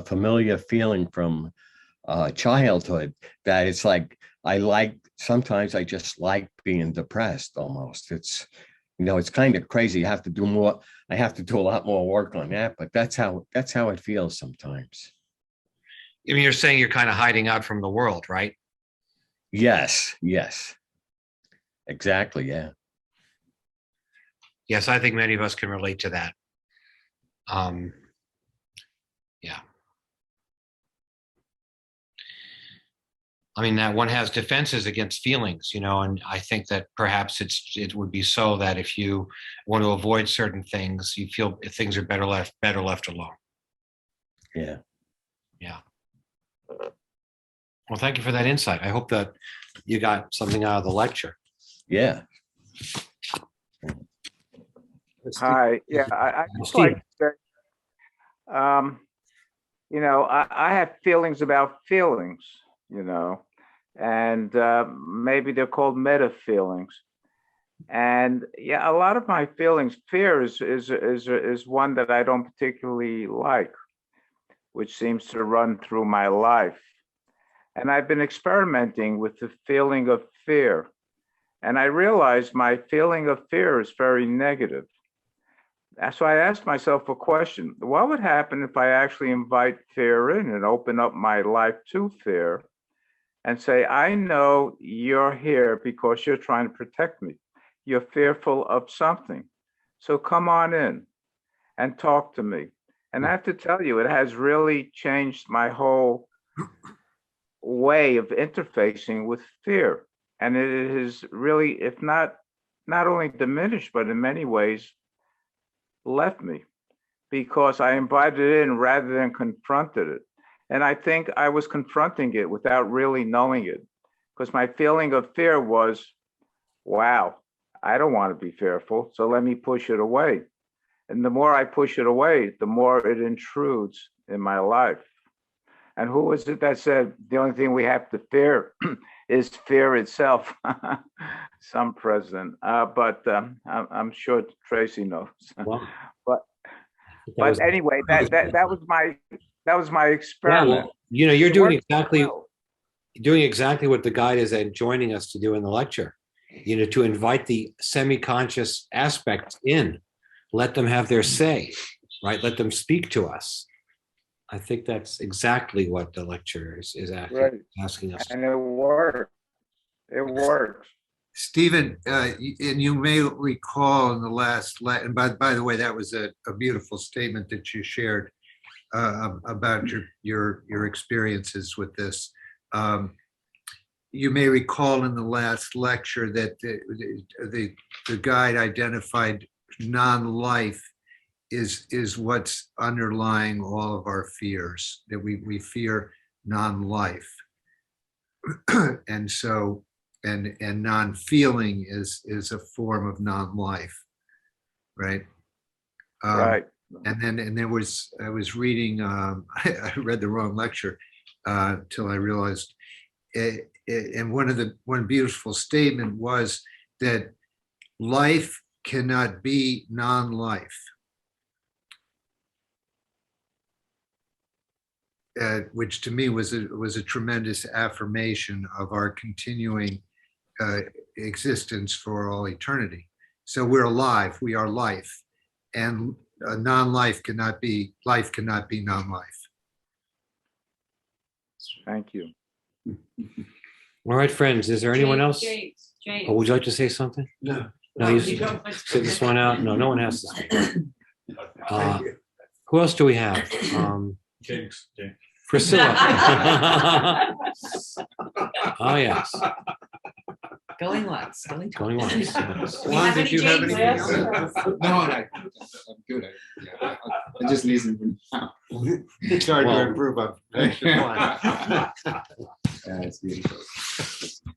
familiar feeling from childhood that it's like sometimes I just like being depressed almost. It's it's kind of crazy. I have to do a lot more work on that, but that's how it feels sometimes. I mean, you're saying you're kind of hiding out from the world, right? Yes, exactly. Yeah. Yes, I think many of us can relate to that. Yeah. I mean, that one has defenses against feelings, and I think that perhaps it would be so that if you want to avoid certain things, you feel things are better left alone. Yeah. Yeah. Well, thank you for that insight. I hope that you got something out of the lecture. Yeah. Hi. Yeah, I just like to say, I have feelings about feelings, and maybe they're called meta feelings. And yeah, a lot of my feelings, fear is one that I don't particularly like, which seems to run through my life. And I've been experimenting with the feeling of fear. And I realized my feeling of fear is very negative. So I asked myself a question: what would happen if I actually invite fear in and open up my life to fear and say, I know you're here because you're trying to protect me. You're fearful of something. So come on in and talk to me. And I have to tell you, it has really changed my whole way of interfacing with fear. And it has really, if not only diminished, but in many ways left me, because I invited it in rather than confronted it. And I think I was confronting it without really knowing it, because my feeling of fear was, wow, I don't want to be fearful, so let me push it away. And the more I push it away, the more it intrudes in my life. And who was it that said the only thing we have to fear is fear itself? Some president, but I'm sure Tracy knows. Wow. But anyway, that was my experiment. Yeah, well, you're doing exactly what the guide is joining us to do in the lecture. To invite the semi-conscious aspects in, let them have their say, right? Let them speak to us. I think that's exactly what the lecture is asking us. And it works. It works. Stephen, and you may recall in the last, and by the way, that was a beautiful statement that you shared about your experiences with this. You may recall in the last lecture that the guide identified non-life is what's underlying all of our fears, that we fear non-life. And so, and non-feeling is a form of non-life, right? Right. And there was, I was reading, I read the wrong lecture till I realized, and one beautiful statement was that life cannot be non-life. Which to me was a tremendous affirmation of our continuing existence for all eternity. So we're alive, we are life, and non-life cannot be non-life. Thank you. All right, friends, is there anyone else? James. Oh, would you like to say something? No. No, you sit this one out. No one has to speak. Who else do we have? James. Priscilla. Oh, yes. Going once, Going once. Juan, did you have anything else? No, I'm good. I just listen for now. Try to improve on. It's beautiful.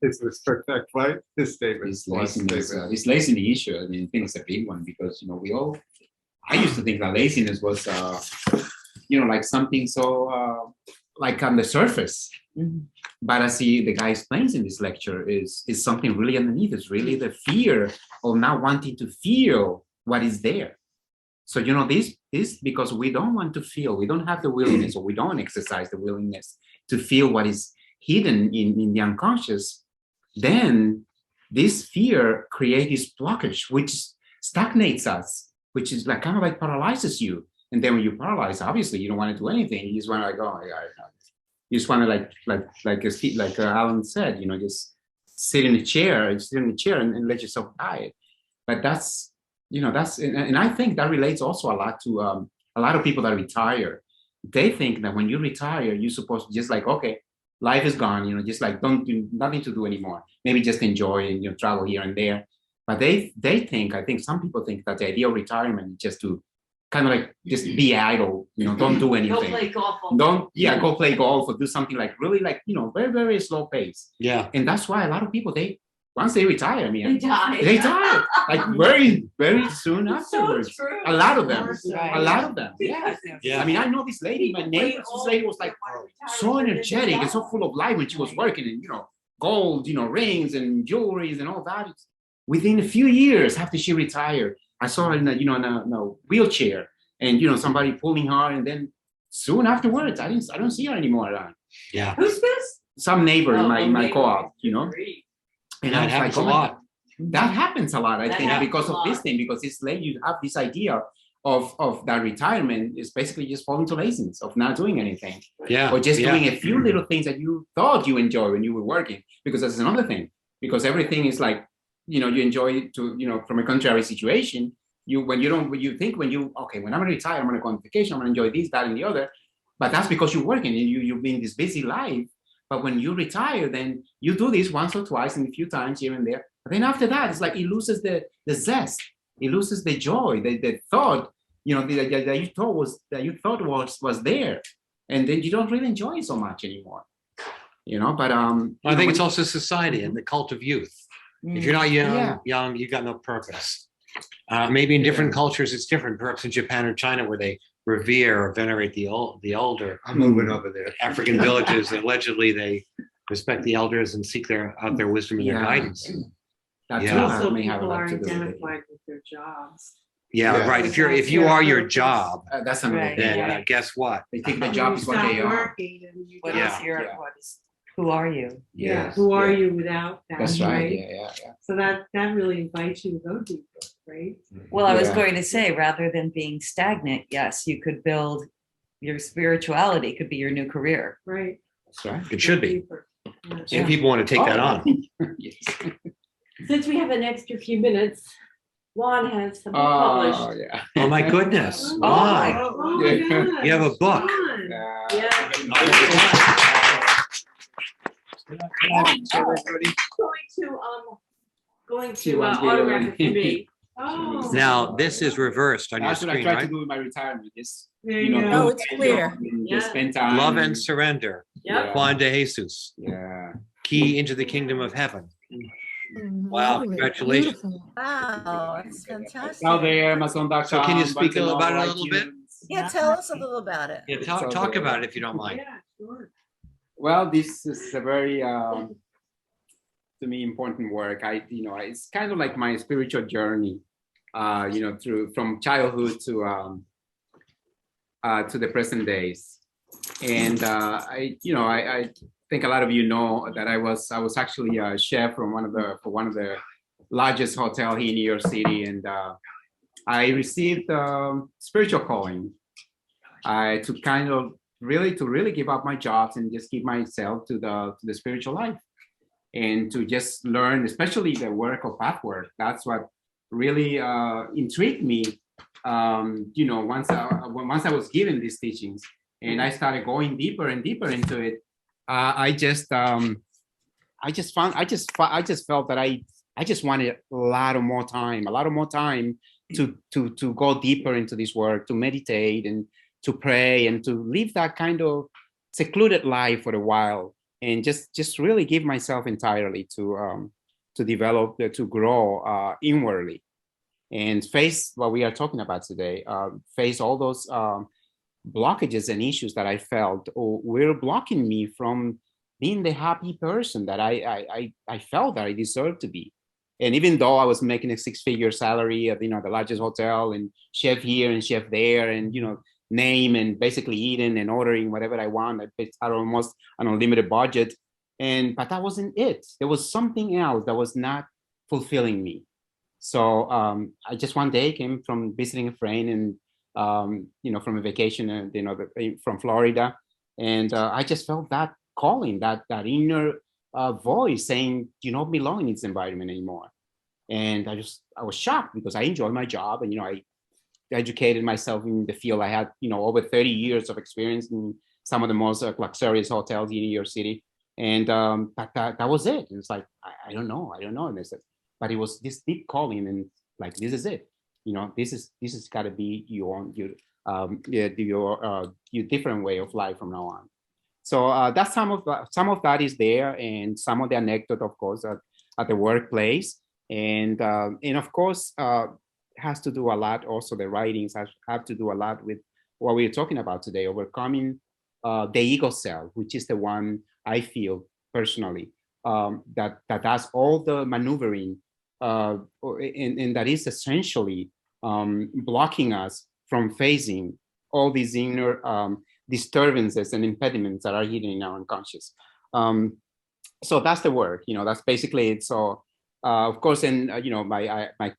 It's the perfect, right? This statement. This laziness, this laziness issue, I mean, I think it's a big one because, you know, I used to think that laziness was, you know, like something so, like on the surface. But as the guy explains in this lecture is something really underneath. It's really the fear of not wanting to feel what is there. So, you know, this because we don't want to feel, we don't have the willingness, or we don't exercise the willingness to feel what is hidden in the unconscious, then this fear creates this blockage, which stagnates us, which is like kind of like paralyzes you. And then when you paralyze, obviously you don't want to do anything. You just want to like, oh, you just want to like Alan said, you know, just sit in a chair and let yourself die. But that's, you know, and I think that relates also a lot to a lot of people that retire. They think that when you retire, you're supposed to just like, okay, life is gone, you know, just like don't do nothing to do anymore. Maybe just enjoy and, you know, travel here and there. But I think some people think that the idea of retirement is just to kind of like just be idle, you know, don't do anything. Go play golf. Go play golf or do something like really like, you know, very, very slow pace. Yeah. And that's why a lot of people, once they retire, I mean, They die. like very, very soon afterwards. true. A lot of them. Right. A lot of them. Yeah. Yeah. I mean, I know this lady, my neighbor, this lady was like so energetic and so full of life when she was working, and, you know, gold, you know, rings and jewelries and all that. Within a few years after she retired, I saw her in a wheelchair, and, you know, somebody pulling her, and then soon afterwards, I don't see her anymore around. Yeah. Who's this? Some neighbor in my neighbor. co-op, you know. And That I was happens like, a oh my lot. God. That happens a lot, I That think, happens because a of this lot. thing, because it's like you have this idea of that retirement is basically just falling to laziness, of not doing anything. Yeah. Or just yeah. doing a few little things that you thought you enjoy when you were working, because that's another thing. Because everything is like, you know, you enjoy it to, you know, from a contrary situation. When I'm gonna retire, I'm gonna go on vacation, I'm gonna enjoy this, that, and the other. But that's because you're working and you've been this busy life. But when you retire, then you do this once or twice and a few times here and there. But then after that, it's like it loses the zest, it loses the joy, the thought, you know, that you thought was there, and then you don't really enjoy it so much anymore. You know, but I think it's also society and the cult of youth. If you're not young, you got no purpose. Maybe in different cultures it's different. Perhaps in Japan or China, where they revere or venerate the older. I'm moving over there. African villages, allegedly they respect the elders and seek out their wisdom and their guidance. That Yeah. too Also, may have a people lot are to do with it. identified with their jobs. Yeah, Yeah. right. If you are your job, That's another Right. thing. then guess what? They think the job is what they are. Who are you? Yeah, who are you without that? That's right. Yeah. So that really invites you to go deeper, right? Well, I was Yeah. going to say, rather than being stagnant, yes, you could build your spirituality, could be your new career. Right. That's right. It should be. Deeper. If people want to take that on. Yes. Since we have an extra few minutes, Juan has something Oh published. yeah. Oh my goodness. Oh, Why? oh my Yeah. goodness, You have a book. Juan. Yeah. Going to autograph it for me. Oh. Now, this is reversed on your That's what I screen, try to right? do with my retirement. Just There you you know, go. Oh, it's clear. Just spend time. Love and surrender. Yep. Juan de Jesus, Yeah. key into the kingdom of heaven. Wow, Lovely, congratulations. beautiful. Wow, that's fantastic. Now there, Amazon.com. So can you speak Barnes & about it a Noble, little bit? iTunes. Yeah, tell us a little about it. Yeah, It's talk over about there. it if you don't mind. Yeah, sure. Well, this is a very, to me, important work. It's kind of like my spiritual journey, from childhood to the present days. And I think a lot of you know that I was actually a chef for one of the largest hotel here in New York City, and I received spiritual calling to really give up my jobs and just give myself to the spiritual life, and to just learn, especially the work of Pathwork. That's what really intrigued me. Once I was given these teachings, and I started going deeper and deeper into it, I I just felt that I just wanted a lot more time to go deeper into this work, to meditate and to pray and to live that kind of secluded life for a while, and just really give myself entirely to develop, to grow inwardly, and face what we are talking about today. Face all those blockages and issues that I felt were blocking me from being the happy person that I felt that I deserved to be. And even though I was making a 6-figure salary at, the largest hotel, and chef here and chef there, and, name and basically eating and ordering whatever I want, I had almost an unlimited budget. But that wasn't it. There was something else that was not fulfilling me. So I just one day came from visiting a friend and, from a vacation, from Florida. And I just felt that calling, that inner voice saying, you don't belong in this environment anymore. And I was shocked, because I enjoyed my job, and, I educated myself in the field. I had, over 30 years of experience in some of the most luxurious hotels in New York City. And that was it. And it's like, I don't know. And I said, but it was this deep calling, and like, this is it. This is got to be your different way of life from now on. So that's some of that is there, and some of the anecdote, of course, at the workplace, and of course has to do a lot. Also, the writings have to do a lot with what we're talking about today, overcoming the ego self, which is the one I feel personally that does all the maneuvering, and that is essentially blocking us from facing all these inner disturbances and impediments that are hidden in our unconscious. So that's the work, that's basically it. So of course, and my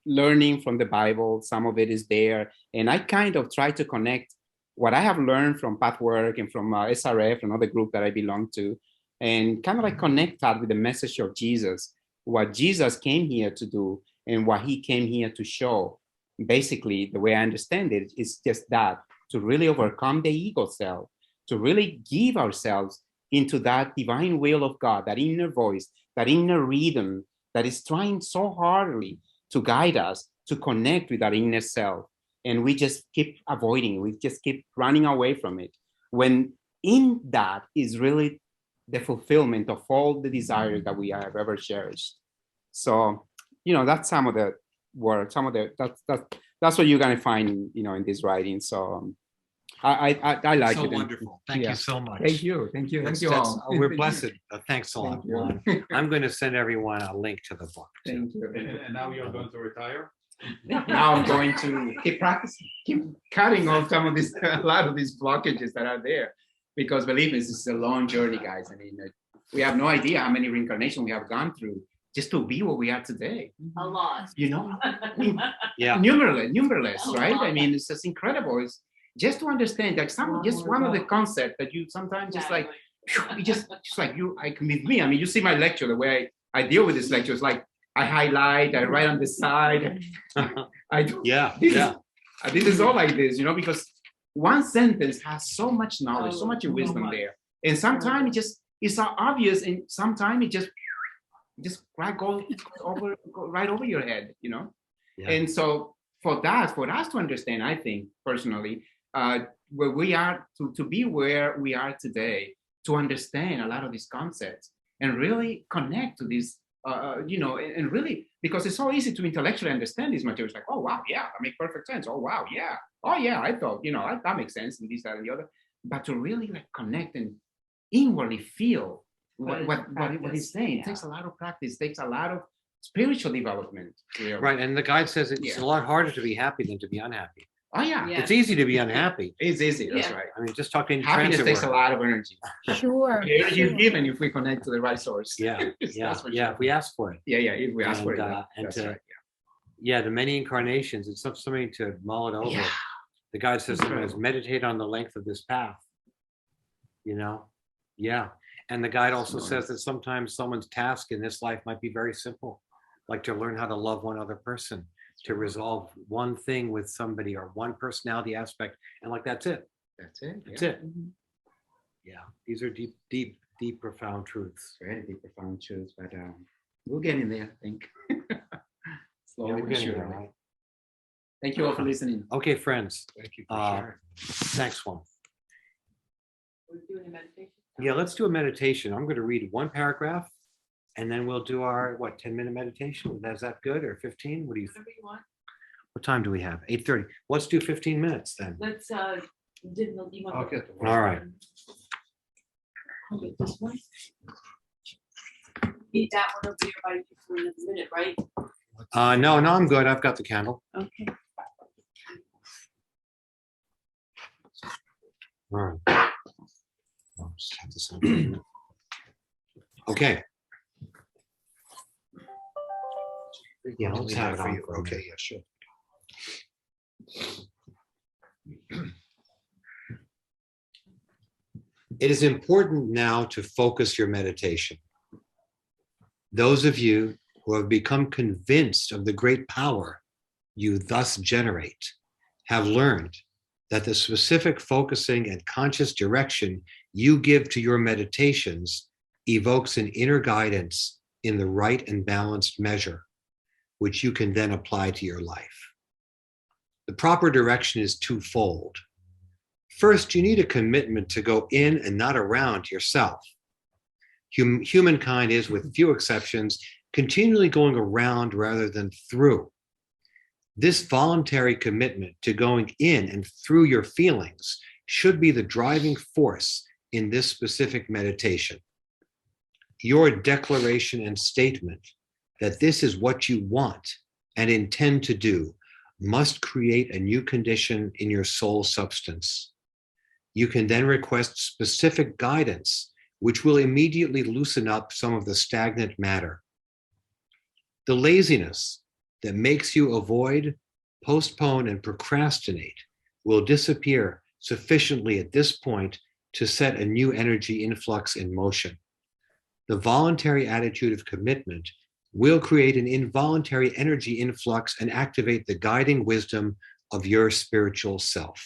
learning from the Bible, some of it is there, and I kind of try to connect what I have learned from Pathwork and from SRF, another group that I belong to, and kind of like connect that with the message of Jesus, what Jesus came here to do and what he came here to show. Basically, the way I understand it is just that, to really overcome the ego self, to really give ourselves into that divine will of God, that inner voice, that inner rhythm that is trying so hardly to guide us to connect with our inner self. And we just keep avoiding, we just keep running away from it. When in that is really the fulfillment of all the desires that we have ever cherished. So, that's some of the work, that's what you're going to find, in this writing. So I like So it. wonderful. Thank you so much. Thank you. Thank you all. We're blessed. Thanks a lot, Thank you. Juan. I'm going to send everyone a link to the book. Too. Thank you. And now you're going to retire? Now I'm going to keep practicing, keep cutting off a lot of these blockages that are there, because believe me, this is a long journey, guys. I mean, we have no idea how many reincarnations we have gone through just to be what we are today. A lot. Yeah. Numberless, right? I mean, it's just incredible. It's just to understand that just one of the concepts that you sometimes just like, you just like I can with me. I mean, you see my lecture, the way I deal with this lecture is like, I highlight, I write on the side. I do. This is all like this, because one sentence has so much knowledge, so much wisdom there. And sometimes it's so obvious, and sometimes it just goes right over your head, Yeah. And so for us to understand, I think personally, where we are to be where we are today, to understand a lot of these concepts and really connect to this, and really, because it's so easy to intellectually understand these materials, like, oh wow, yeah, that makes perfect sense. Oh wow, yeah. Oh yeah, I thought, that makes sense, and this, that, and the other. But to really like connect and inwardly feel what he's saying, it takes a lot of practice, takes a lot of spiritual development. Really. Right, and the guide says it's a lot harder to be happy than to be unhappy. Oh yeah. It's easy to be unhappy. It's easy. That's right. I mean, just talking. Happiness takes a lot of energy. Sure. The energy is given if we connect to the right source. Yeah. If we ask for it. Yeah. If we ask for it. That's right. The many incarnations. It's something to mull it over. Yeah. The guide says sometimes meditate on the length of this path. Yeah. And the guide also says that sometimes someone's task in this life might be very simple, like to learn how to love one other person, to resolve one thing with somebody or one personality aspect, and like that's it. That's it. That's it. Yeah, these are deep deep, profound truths. Very deep, profound truths, but we'll get in there, I think. Slowly we're but getting there, surely. right? Thank you all for listening. Okay, friends. Thank you for sharing. Next one. We're doing a meditation. Yeah, let's do a meditation. I'm going to read one paragraph and then we'll do our, 10-minute meditation. Is that good, or 15? What do you think? Whatever you want. What time do we have? 8:30. Let's do 15 minutes then. Let's, you want? I'll get the All right. I'll get this one. Need that one over here by you for a minute, right? No, I'm good. I've got the candle. Okay. All right. I'll just have this on. Okay. Yeah, let's Leave have that it for on you. for a Okay, minute. yeah, sure. It is important now to focus your meditation. Those of you who have become convinced of the great power you thus generate have learned that the specific focusing and conscious direction you give to your meditations evokes an inner guidance in the right and balanced measure, which you can then apply to your life. The proper direction is twofold. First, you need a commitment to go in and not around yourself. Humankind is, with few exceptions, continually going around rather than through. This voluntary commitment to going in and through your feelings should be the driving force in this specific meditation. Your declaration and statement that this is what you want and intend to do must create a new condition in your soul substance. You can then request specific guidance, which will immediately loosen up some of the stagnant matter. The laziness that makes you avoid, postpone, and procrastinate will disappear sufficiently at this point to set a new energy influx in motion. The voluntary attitude of commitment will create an involuntary energy influx and activate the guiding wisdom of your spiritual self.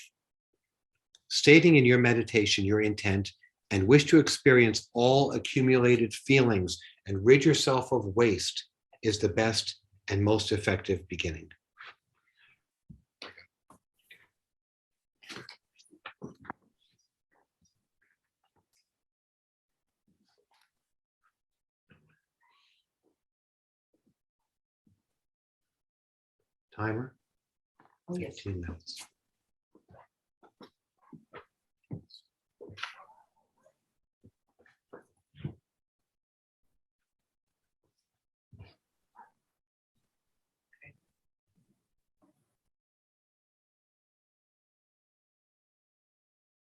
Stating in your meditation your intent and wish to experience all accumulated feelings and rid yourself of waste is the best and most effective beginning. Timer? Oh, yes. 15 minutes.